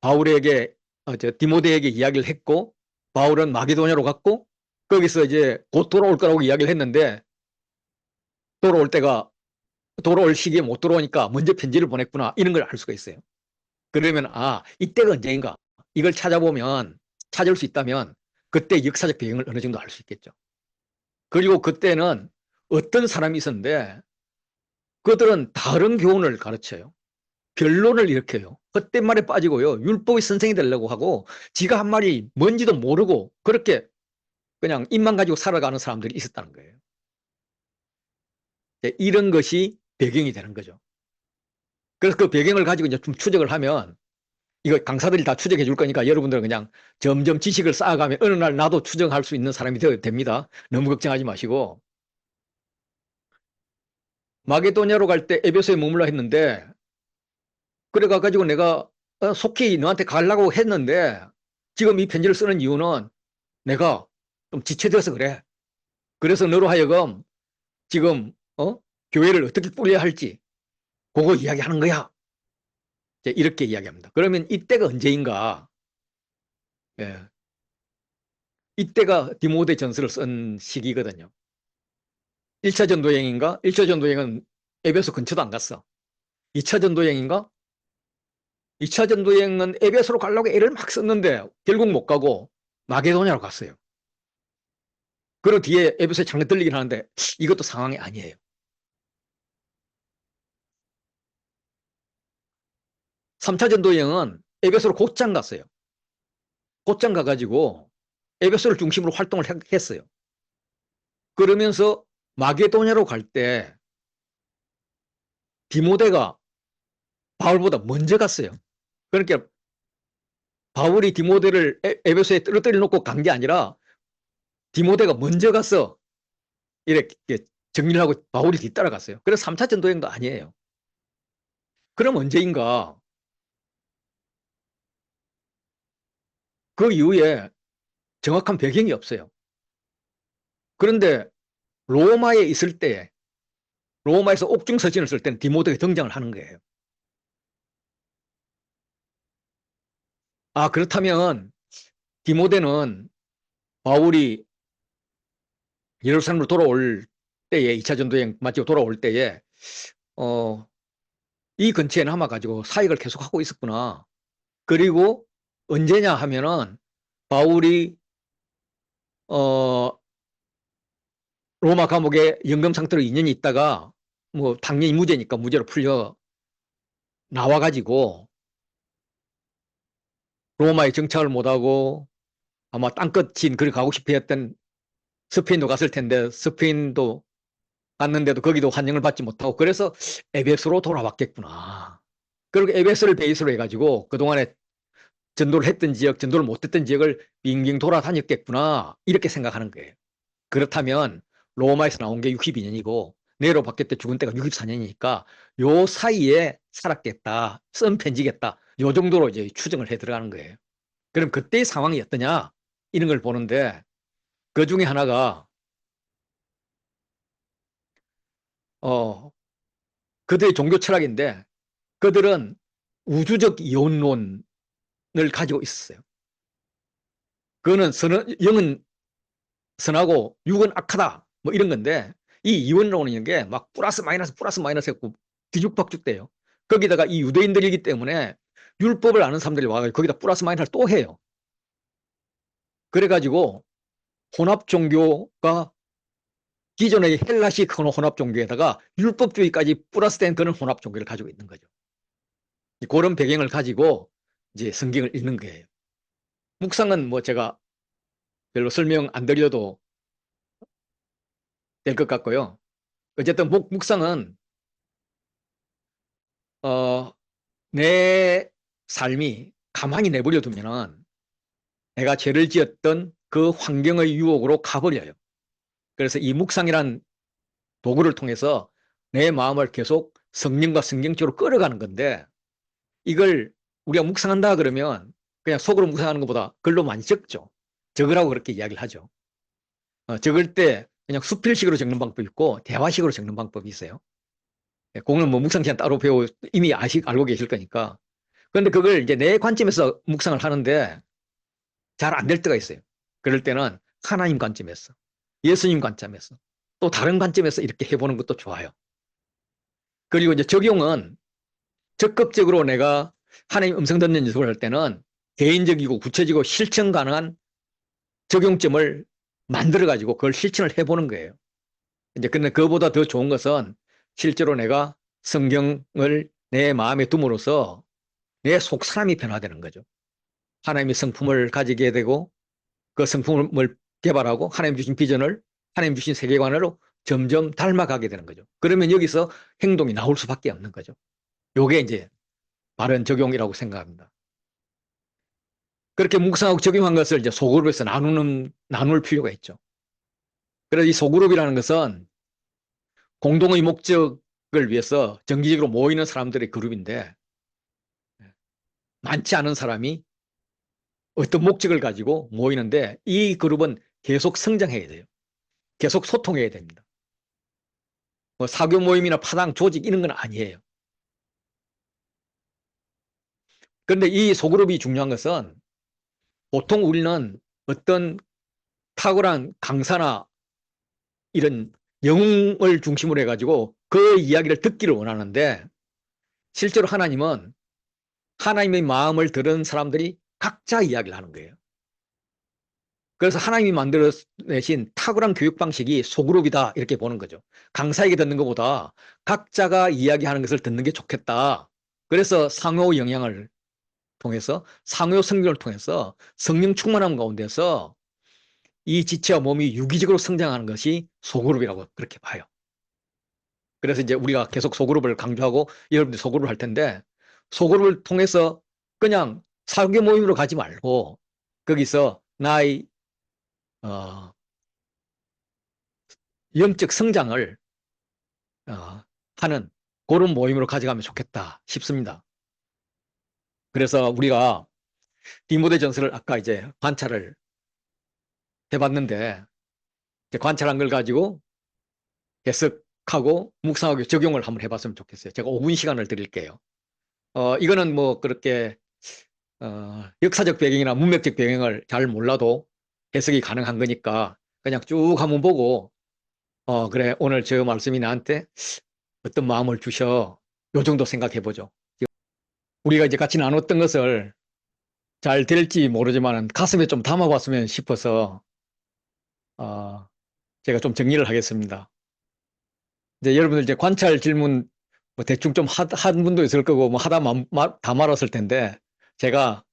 S1: 바울에게 디모데에게 이야기를 했고 바울은 마게도냐로 갔고 거기서 이제 곧 돌아올 거라고 이야기를 했는데 돌아올 때가 돌아올 시기에 못 돌아오니까 먼저 편지를 보냈구나 이런 걸 알 수가 있어요. 그러면 아 이때가 언제인가 이걸 찾아보면 찾을 수 있다면 그때 역사적 배경을 어느 정도 알 수 있겠죠. 그리고 그때는 어떤 사람이 있었는데 그들은 다른 교훈을 가르쳐요. 변론을 일으켜요. 헛된 말에 빠지고요. 율법의 선생이 되려고 하고 지가 한 말이 뭔지도 모르고 그렇게 그냥 입만 가지고 살아가는 사람들이 있었다는 거예요. 이런 것이 배경이 되는 거죠. 그래서 그 배경을 가지고 이제 좀 추적을 하면 이거 강사들이 다 추적해 줄 거니까 여러분들은 그냥 점점 지식을 쌓아가면 어느 날 나도 추정할 수 있는 사람이 되어야 됩니다. 너무 걱정하지 마시고. 마게도냐로 갈 때 에베소에 머물러 했는데 그래 가지고 내가 속히 너한테 가려고 했는데 지금 이 편지를 쓰는 이유는 내가 좀 지체되어서 그래. 그래서 너로 하여금 지금 교회를 어떻게 꾸려야 할지 그거 이야기하는 거야. 이렇게 이야기합니다. 그러면 이때가 언제인가? 예. 이때가 디모데 전서를 쓴 시기거든요. 1차 전도여행인가? 1차 전도여행은 에베소 근처도 안 갔어. 2차 전도여행인가? 2차 전도여행은 에베소로 가려고 애를 막 썼는데 결국 못 가고 마게도냐로 갔어요. 그리고 뒤에 에베소에 잠깐 들리긴 하는데 이것도 상황이 아니에요. 3차 전도여행은 에베소로 곧장 갔어요. 곧장 가가지고 에베소를 중심으로 활동을 했어요. 그러면서 마게도냐로 갈 때 디모데가 바울보다 먼저 갔어요. 그러니까 바울이 디모데를 에베소에 떨어뜨려 놓고 간 게 아니라 디모데가 먼저 가서 이렇게 정리를 하고 바울이 뒤따라갔어요. 그래서 3차 전도여행도 아니에요. 그럼 언제인가 그 이후에 정확한 배경이 없어요. 그런데 로마에 있을 때 로마에서 옥중서신을 쓸 때는 디모데가 등장을 하는 거예요. 아 그렇다면 디모데는 바울이 예루살렘으로 돌아올 때에 2차 전도여행 마치고 돌아올 때에 어, 이 근처에 남아가지고 사역을 계속하고 있었구나. 그리고 언제냐 하면은 바울이 어, 로마 감옥에 연금 상태로 2년이 있다가 뭐 당연히 무죄니까 무죄로 풀려 나와가지고 로마에 정착을 못하고 아마 땅끝인 그리 가고 싶어 했던 스페인도 갔을 텐데 스페인도 갔는데도 거기도 환영을 받지 못하고 그래서 에베소로 돌아왔겠구나. 그리고 에베소를 베이스로 해가지고 그동안에 전도를 했던 지역, 전도를 못했던 지역을 빙빙 돌아다녔겠구나. 이렇게 생각하는 거예요. 그렇다면 로마에서 나온 게 62년이고 네로 바뀌었을 때 죽은 때가 64년이니까 요 사이에 살았겠다. 쓴 편지겠다. 요 정도로 이제 추정을 해 들어가는 거예요. 그럼 그때의 상황이 어떠냐? 이런 걸 보는데 그 중에 하나가 어 그들의 종교 철학인데 그들은 우주적 이혼론을 가지고 있었어요. 그거는 영은 선하고 육은 악하다. 뭐 이런 건데 이 이원론이라는 게 막 플러스 마이너스 했고 뒤죽박죽돼요. 거기다가 이 유대인들이기 때문에 율법을 아는 사람들이 와가지고 거기다 플러스 마이너스를 또 해요. 그래가지고 혼합 종교가 기존의 헬라식 혼합 종교에다가 율법주의까지 플러스된 그런 혼합 종교를 가지고 있는 거죠. 그런 배경을 가지고 이제 성경을 읽는 거예요. 묵상은 뭐 제가 별로 설명 안 드려도 될 것 같고요. 어쨌든 묵상은 어, 내 삶이 가만히 내버려 두면은 내가 죄를 지었던 그 환경의 유혹으로 가버려요. 그래서 이 묵상이란 도구를 통해서 내 마음을 계속 성령과 성경적으로 끌어가는 건데 이걸 우리가 묵상한다 그러면 그냥 속으로 묵상하는 것보다 글로 많이 적죠. 적으라고 그렇게 이야기를 하죠. 적을 때 그냥 수필식으로 적는 방법이 있고 대화식으로 적는 방법이 있어요. 그거는 뭐 묵상 시간 따로 배우 이미 알고 계실 거니까. 그런데 그걸 이제 내 관점에서 묵상을 하는데 잘 안 될 때가 있어요. 그럴 때는 하나님 관점에서, 예수님 관점에서, 또 다른 관점에서 이렇게 해보는 것도 좋아요. 그리고 이제 적용은 적극적으로 내가 하나님 음성 듣는 연습을 할 때는 개인적이고 구체적이고 실천 가능한 적용점을 만들어가지고 그걸 실천을 해보는 거예요. 이제 근데 그보다 더 좋은 것은 실제로 내가 성경을 내 마음에 둠으로써 내 속 사람이 변화되는 거죠. 하나님의 성품을 가지게 되고 그 성품을 개발하고 하나님 주신 비전을 하나님 주신 세계관으로 점점 닮아가게 되는 거죠. 그러면 여기서 행동이 나올 수밖에 없는 거죠. 요게 이제 바른 적용이라고 생각합니다. 그렇게 묵상하고 적용한 것을 이제 소그룹에서 나눌 필요가 있죠. 그래서 이 소그룹이라는 것은 공동의 목적을 위해서 정기적으로 모이는 사람들의 그룹인데 많지 않은 사람이 어떤 목적을 가지고 모이는데 이 그룹은 계속 성장해야 돼요. 계속 소통해야 됩니다. 뭐 사교 모임이나 파당 조직 이런 건 아니에요. 그런데 이 소그룹이 중요한 것은 보통 우리는 어떤 탁월한 강사나 이런 영웅을 중심으로 해가지고 그 이야기를 듣기를 원하는데 실제로 하나님은 하나님의 마음을 들은 사람들이 각자 이야기를 하는 거예요. 그래서 하나님이 만들어내신 탁월한 교육 방식이 소그룹이다 이렇게 보는 거죠. 강사에게 듣는 것보다 각자가 이야기하는 것을 듣는 게 좋겠다. 그래서 상호 영향을 통해서 상호 성령을 통해서 성령 충만함 가운데서 이 지체와 몸이 유기적으로 성장하는 것이 소그룹이라고 그렇게 봐요. 그래서 이제 우리가 계속 소그룹을 강조하고 여러분들 소그룹을 할 텐데 소그룹을 통해서 그냥 사교 모임으로 가지 말고 거기서 나의 어, 영적 성장을 하는 그런 모임으로 가져가면 좋겠다 싶습니다. 그래서 우리가 디모데전서를 아까 이제 관찰을 해봤는데 이제 관찰한 걸 가지고 해석하고 묵상하고 적용을 한번 해봤으면 좋겠어요. 제가 5분 시간을 드릴게요. 이거는 뭐 그렇게 역사적 배경이나 문맥적 배경을 잘 몰라도 해석이 가능한 거니까 그냥 쭉 한번 보고 그래 오늘 저 말씀이 나한테 어떤 마음을 주셔 요 정도 생각해 보죠. 우리가 이제 같이 나눴던 것을 잘 될지 모르지만 가슴에 좀 담아봤으면 싶어서 어, 제가 좀 정리를 하겠습니다. 이제 여러분들 이제 관찰 질문 뭐 대충 좀 한 분도 있을 거고 뭐 하다 다 말았을 텐데 제가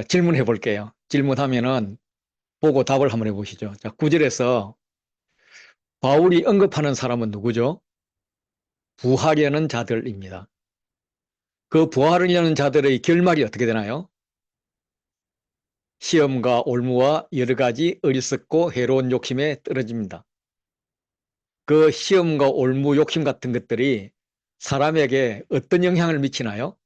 S1: 질문해 볼게요. 질문하면은 보고 답을 한번 해보시죠. 자, 9절에서 바울이 언급하는 사람은 누구죠? 부하려는 자들입니다. 그 부하려는 자들의 결말이 어떻게 되나요? 시험과 올무와 여러 가지 어리석고 해로운 욕심에 떨어집니다. 그 시험과 올무, 욕심 같은 것들이 사람에게 어떤 영향을 미치나요?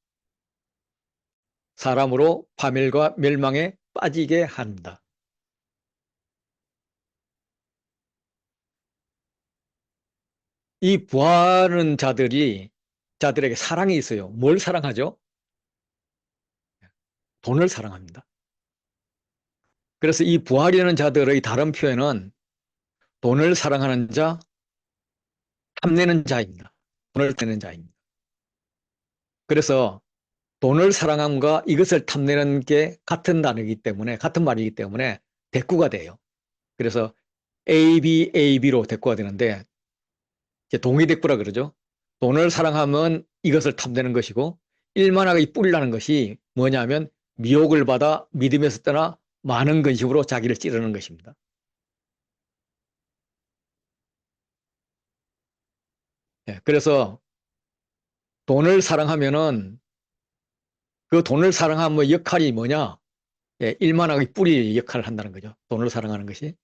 S1: 사람으로 파멸과 멸망에 빠지게 합니다. 이 부하는 자들에게 사랑이 있어요. 뭘 사랑하죠? 돈을 사랑합니다. 그래서 이 부하려는 자들의 다른 표현은 돈을 사랑하는 자, 탐내는 자입니다. 돈을 탐내는 자입니다. 그래서 돈을 사랑함과 이것을 탐내는 게 같은 단어이기 때문에, 같은 말이기 때문에 대꾸가 돼요. 그래서 AB, AB로 대꾸가 되는데, 이제 동의대꾸라 그러죠. 돈을 사랑하면 이것을 탐내는 것이고, 일만하게 뿌리라는 것이 뭐냐면, 미혹을 받아 믿음에서 떠나 많은 근심으로 자기를 찌르는 것입니다. 예, 그래서 돈을 사랑하면은 그 돈을 사랑하면 역할이 뭐냐? 예, 일만하게 뿌리 역할을 한다는 거죠. 돈을 사랑하는 것이.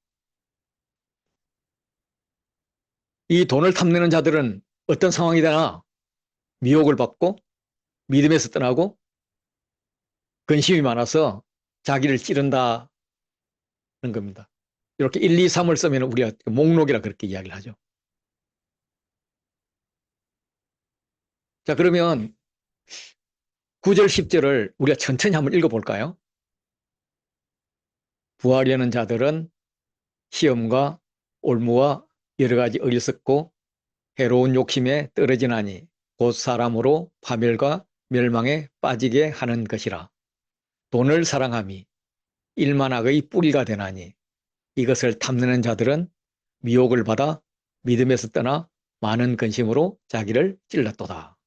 S1: 이 돈을 탐내는 자들은 어떤 상황이 되나? 미혹을 받고 믿음에서 떠나고 근심이 많아서 자기를 찌른다는 겁니다. 이렇게 1, 2, 3을 쓰면 우리가 목록이라 그렇게 이야기를 하죠. 자, 그러면 9절, 10절을 우리가 천천히 한번 읽어볼까요? 부하려는 자들은 시험과 올무와 여러 가지 어리석고 해로운 욕심에 떨어지나니 곧 사람으로 파멸과 멸망에 빠지게 하는 것이라. 돈을 사랑함이 일만악의 뿌리가 되나니 이것을 탐내는 자들은 미혹을 받아 믿음에서 떠나 많은 근심으로 자기를 찔렀도다.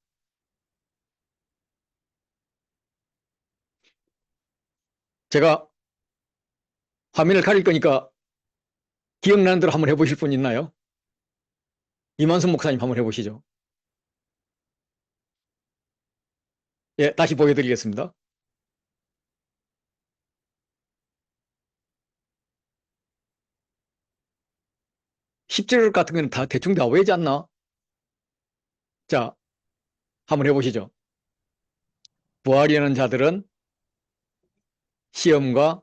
S1: 제가 화면을 가릴 거니까 기억나는 대로 한번 해보실 분 있나요? 이만순 목사님 한번 해보시죠. 예, 다시 보여드리겠습니다. 10절 같은 거는 다 대충 다 외지 않나? 자, 한번 해보시죠. 부하려는 자들은 시험과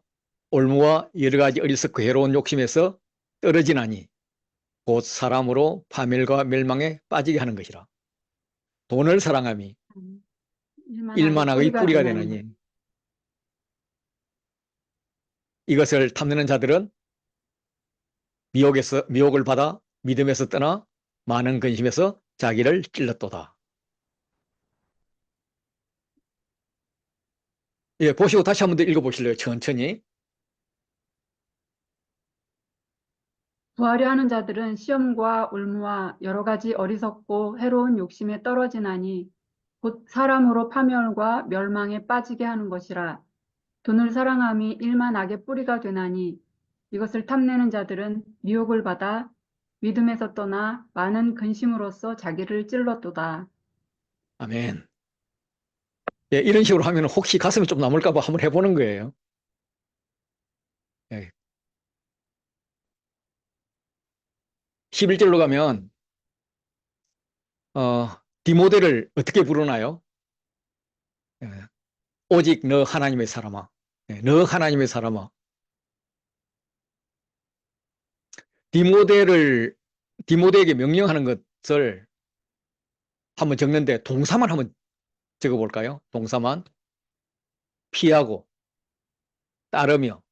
S1: 올무와 여러 가지 어리석고 해로운 욕심에서 떨어지나니 곧 사람으로 파멸과 멸망에 빠지게 하는 것이라. 돈을 사랑함이
S2: 일만하게
S1: 일만악의
S2: 뿌리가
S1: 뿌리가
S2: 되나니.
S1: 되나니 이것을 탐내는 자들은 미혹을 받아 믿음에서 떠나 많은 근심에서 자기를 찔렀도다. 예, 보시고 다시 한번 더 읽어보실래요? 천천히.
S2: 부하려 하는 자들은 시험과 올무와 여러 가지 어리석고 해로운 욕심에 떨어지나니 곧 사람으로 파멸과 멸망에 빠지게 하는 것이라. 돈을 사랑함이 일만 악의 뿌리가 되나니 이것을 탐내는 자들은 미혹을 받아 믿음에서 떠나 많은 근심으로써 자기를 찔렀도다.
S1: 아멘. 예, 이런 식으로 하면 혹시 가슴이 좀 남을까 봐 한번 해보는 거예요. 예, 11절로 가면 디모데를 어떻게 부르나요? 예, 오직 너 하나님의 사람아. 예, 너 하나님의 사람아. 디모데에게 명령하는 것을 한번 적는데 동사만 한번 적어볼까요? 동사만 피하고 따르며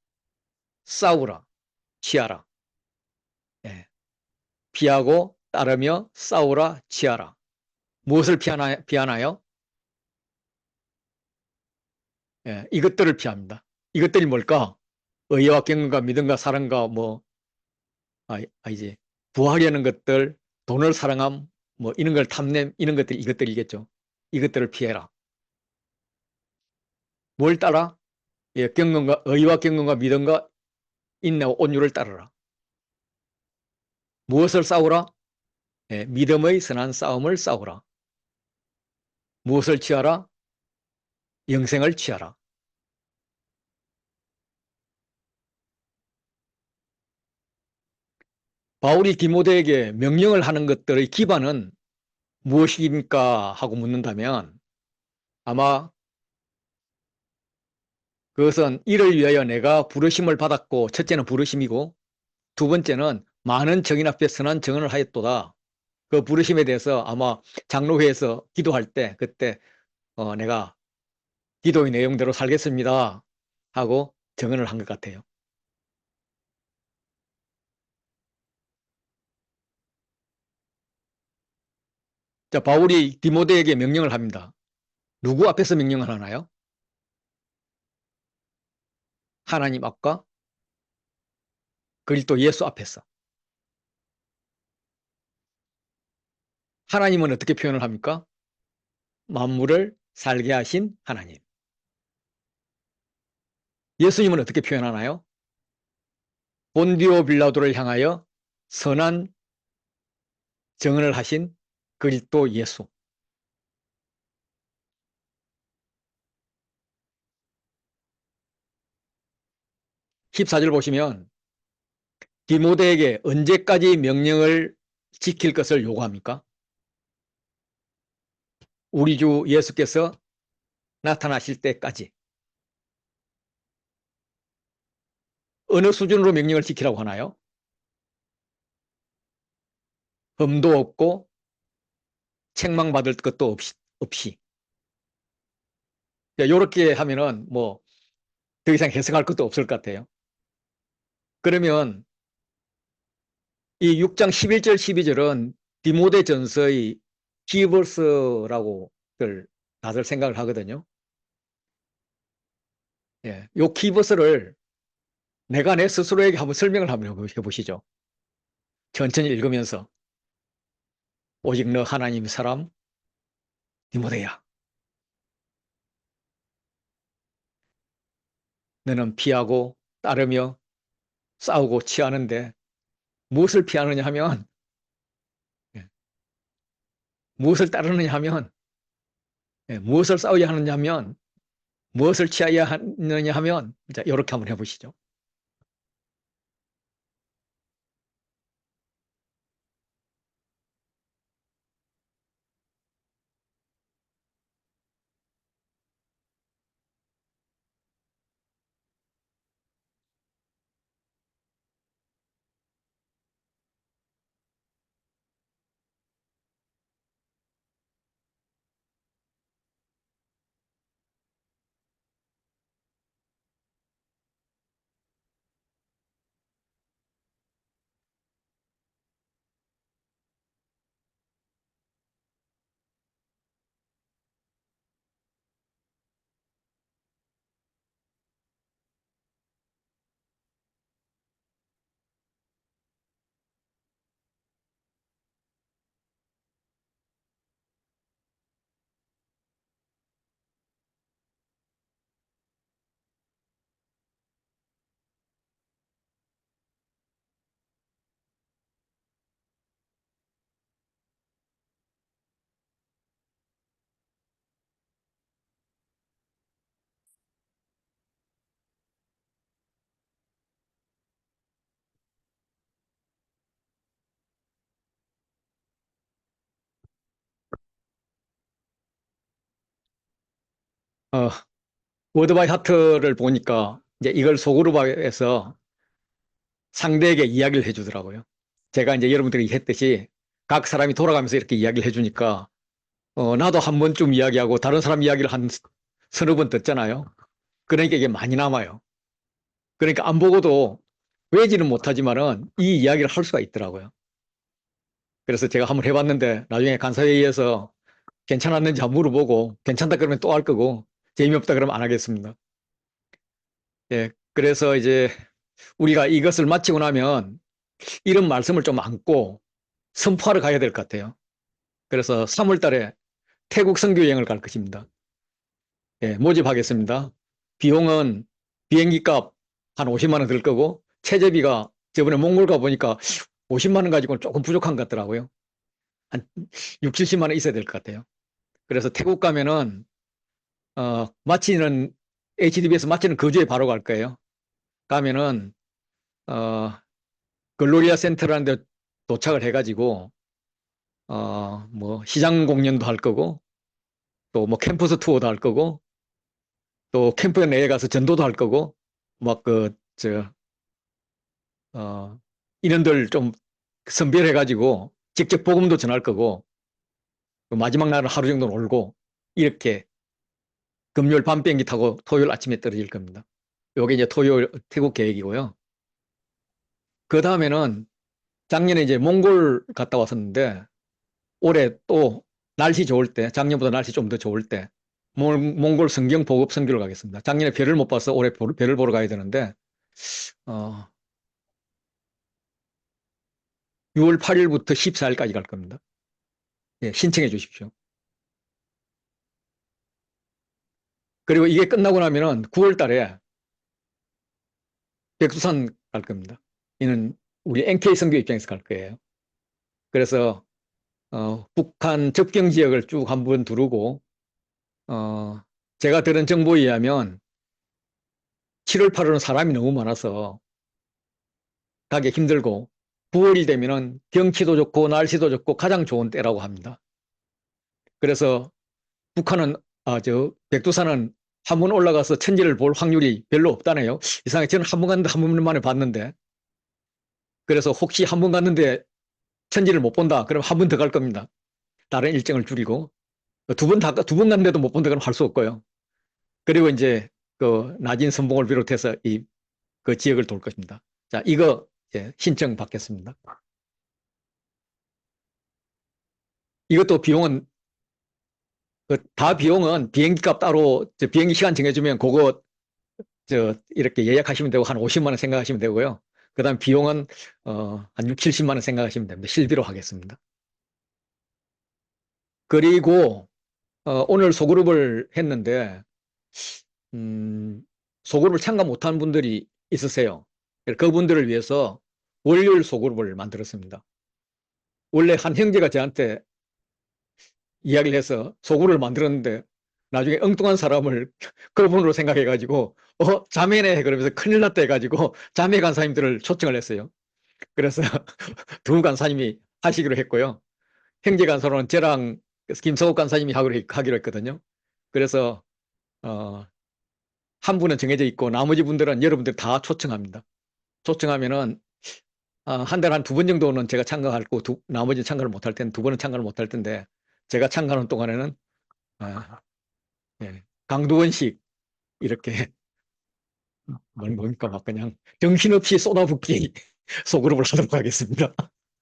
S1: 싸우라 취하라. 예, 피하고 따르며 싸우라 취하라. 무엇을 피하나요? 예, 이것들을 피합니다. 이것들이 뭘까? 의와 경건과 믿음과 사랑과 이제 부하려는 것들, 돈을 사랑함, 뭐 이런 걸 탐냄, 이런 것들이 이것들이겠죠. 이것들을 피해라. 뭘 따라? 예, 의와 경건과 믿음과 인내와 온유를 따르라. 무엇을 싸우라? 예, 믿음의 선한 싸움을 싸우라. 무엇을 취하라? 영생을 취하라. 바울이 디모데에게 명령을 하는 것들의 기반은 무엇입니까? 하고 묻는다면 아마 그것은 이를 위하여 내가 부르심을 받았고, 첫째는 부르심이고 두 번째는 많은 정인 앞에 선한 증언을 하였도다. 그 부르심에 대해서 아마 장로회에서 기도할 때 그때 내가 기도의 내용대로 살겠습니다 하고 증언을 한 것 같아요. 자, 바울이 디모데에게 명령을 합니다. 누구 앞에서 명령을 하나요? 하나님 앞과 그리스도 예수 앞에서. 하나님은 어떻게 표현을 합니까? 만물을 살게 하신 하나님. 예수님은 어떻게 표현하나요? 본디오 빌라도를 향하여 선한 증언을 하신 그리스도 예수. 14절 보시면 디모데에게 언제까지 명령을 지킬 것을 요구합니까? 우리 주 예수께서 나타나실 때까지. 어느 수준으로 명령을 지키라고 하나요? 흠도 없고 책망받을 것도 없이. 이렇게 하면은 뭐 더 이상 해석할 것도 없을 것 같아요. 그러면 이 6장 11절 12절은 디모데 전서의 키버스라고 다들 생각을 하거든요. 예, 요 키버스를 내가 내 스스로에게 한번 설명을 한번 해보시죠. 천천히 읽으면서 오직 너 하나님의 사람 디모데야. 너는 피하고 따르며 싸우고 취하는데 무엇을 피하느냐 하면 예, 무엇을 따르느냐 하면 예, 무엇을 싸워야 하느냐 하면 무엇을 취하여야 하느냐 하면 자, 이렇게 한번 해보시죠. 어, 워드 바이 하트를 보니까 이제 이걸 속으로 해서 상대에게 이야기를 해주더라고요. 제가 이제 여러분들이 했듯이 각 사람이 돌아가면서 이렇게 이야기를 해주니까 나도 한 번쯤 이야기하고 다른 사람 이야기를 한 서너 번 듣잖아요. 그러니까 이게 많이 남아요. 그러니까 안 보고도 외지는 못하지만은 이 이야기를 할 수가 있더라고요. 그래서 제가 한번 해봤는데 나중에 간사회의에서 괜찮았는지 한번 물어보고 괜찮다 그러면 또 할 거고 재미없다 그러면 안 하겠습니다. 예, 그래서 이제 우리가 이것을 마치고 나면 이런 말씀을 좀 안고 선포하러 가야 될 것 같아요. 그래서 3월 달에 태국 선교 여행을 갈 것입니다. 예, 모집하겠습니다. 비용은 비행기 값 한 50만 원 들 거고, 최저비가 저번에 몽골 가 보니까 50만 원 가지고는 조금 부족한 것 같더라고요. 한 6, 70만 원 있어야 될 것 같아요. 그래서 태국 가면은, 마치는, HDB에서 마치는 거주에 바로 갈 거예요. 가면은, 어, 글로리아 센터라는 데 도착을 해가지고, 뭐, 시장 공연도 할 거고, 또 뭐 캠퍼스 투어도 할 거고, 또 캠프 내에 가서 전도도 할 거고, 막 어, 인원들 좀 선별해가지고 직접 복음도 전할 거고, 또 마지막 날은 하루 정도 놀고, 이렇게 금요일 밤 비행기 타고 토요일 아침에 떨어질 겁니다. 요게 이제 토요일 태국 계획이고요. 그 다음에는 작년에 이제 몽골 갔다 왔었는데, 올해 또 날씨 좋을 때, 작년보다 날씨 좀 더 좋을 때, 몽골 성경 보급 선교를 가겠습니다. 작년에 별을 못 봐서 올해 별을 보러 가야 되는데, 어, 6월 8일부터 14일까지 갈 겁니다. 예, 신청해 주십시오. 그리고 이게 끝나고 나면은 9월 달에 백두산 갈 겁니다. 이는 우리 NK 선교 입장에서 갈 거예요. 그래서 북한 접경 지역을 쭉 한번 두르고, 어, 제가 들은 정보에 의하면 7월, 8월은 사람이 너무 많아서 가기 힘들고, 9월이 되면은 경치도 좋고 날씨도 좋고 가장 좋은 때라고 합니다. 그래서 북한은, 백두산은 한 번 올라가서 천지를 볼 확률이 별로 없다네요. 이상하게 저는 한 번 갔는데 한 번 만에 봤는데, 그래서 혹시 한 번 갔는데 천지를 못 본다, 그럼 한 번 더 갈 겁니다. 다른 일정을 줄이고. 두 번 갔는데도 못 본다, 그럼 할 수 없고요. 그리고 이제 그 낮은 선봉을 비롯해서 그 지역을 돌 것입니다. 자, 이거 신청 받겠습니다. 이것도 비용은, 다 비용은 비행기 값 따로, 비행기 시간 정해주면 그거 이렇게 예약하시면 되고, 한 50만 원 생각하시면 되고요. 그 다음 비용은, 한 6, 70만 원 생각하시면 됩니다. 실비로 하겠습니다. 그리고, 오늘 소그룹을 했는데, 음, 소그룹을 참가 못한 분들이 있으세요. 그분들을 위해서 월요일 소그룹을 만들었습니다. 원래 한 형제가 저한테 이야기를 해서 소그룹을 만들었는데, 나중에 엉뚱한 사람을 그분으로 생각해가지고, 자매네, 그러면서 큰일 났다 해가지고 자매 간사님들을 초청을 했어요. 그래서 두 간사님이 하시기로 했고요. 형제 간사로는 저랑 김성욱 간사님이 하기로 했거든요. 그래서 어, 한 분은 정해져 있고 나머지 분들은 여러분들 다 초청합니다. 초청하면은 한 달에 한 두 번 정도는 제가 참가할 거고, 나머지는 참가를 못할 텐데, 두 번은 참가를 못할 텐데, 제가 참가하는 동안에는 예, 강두원식 이렇게 뭡니까 막 그냥 정신없이 쏟아붓기 소그룹을 하도록 하겠습니다.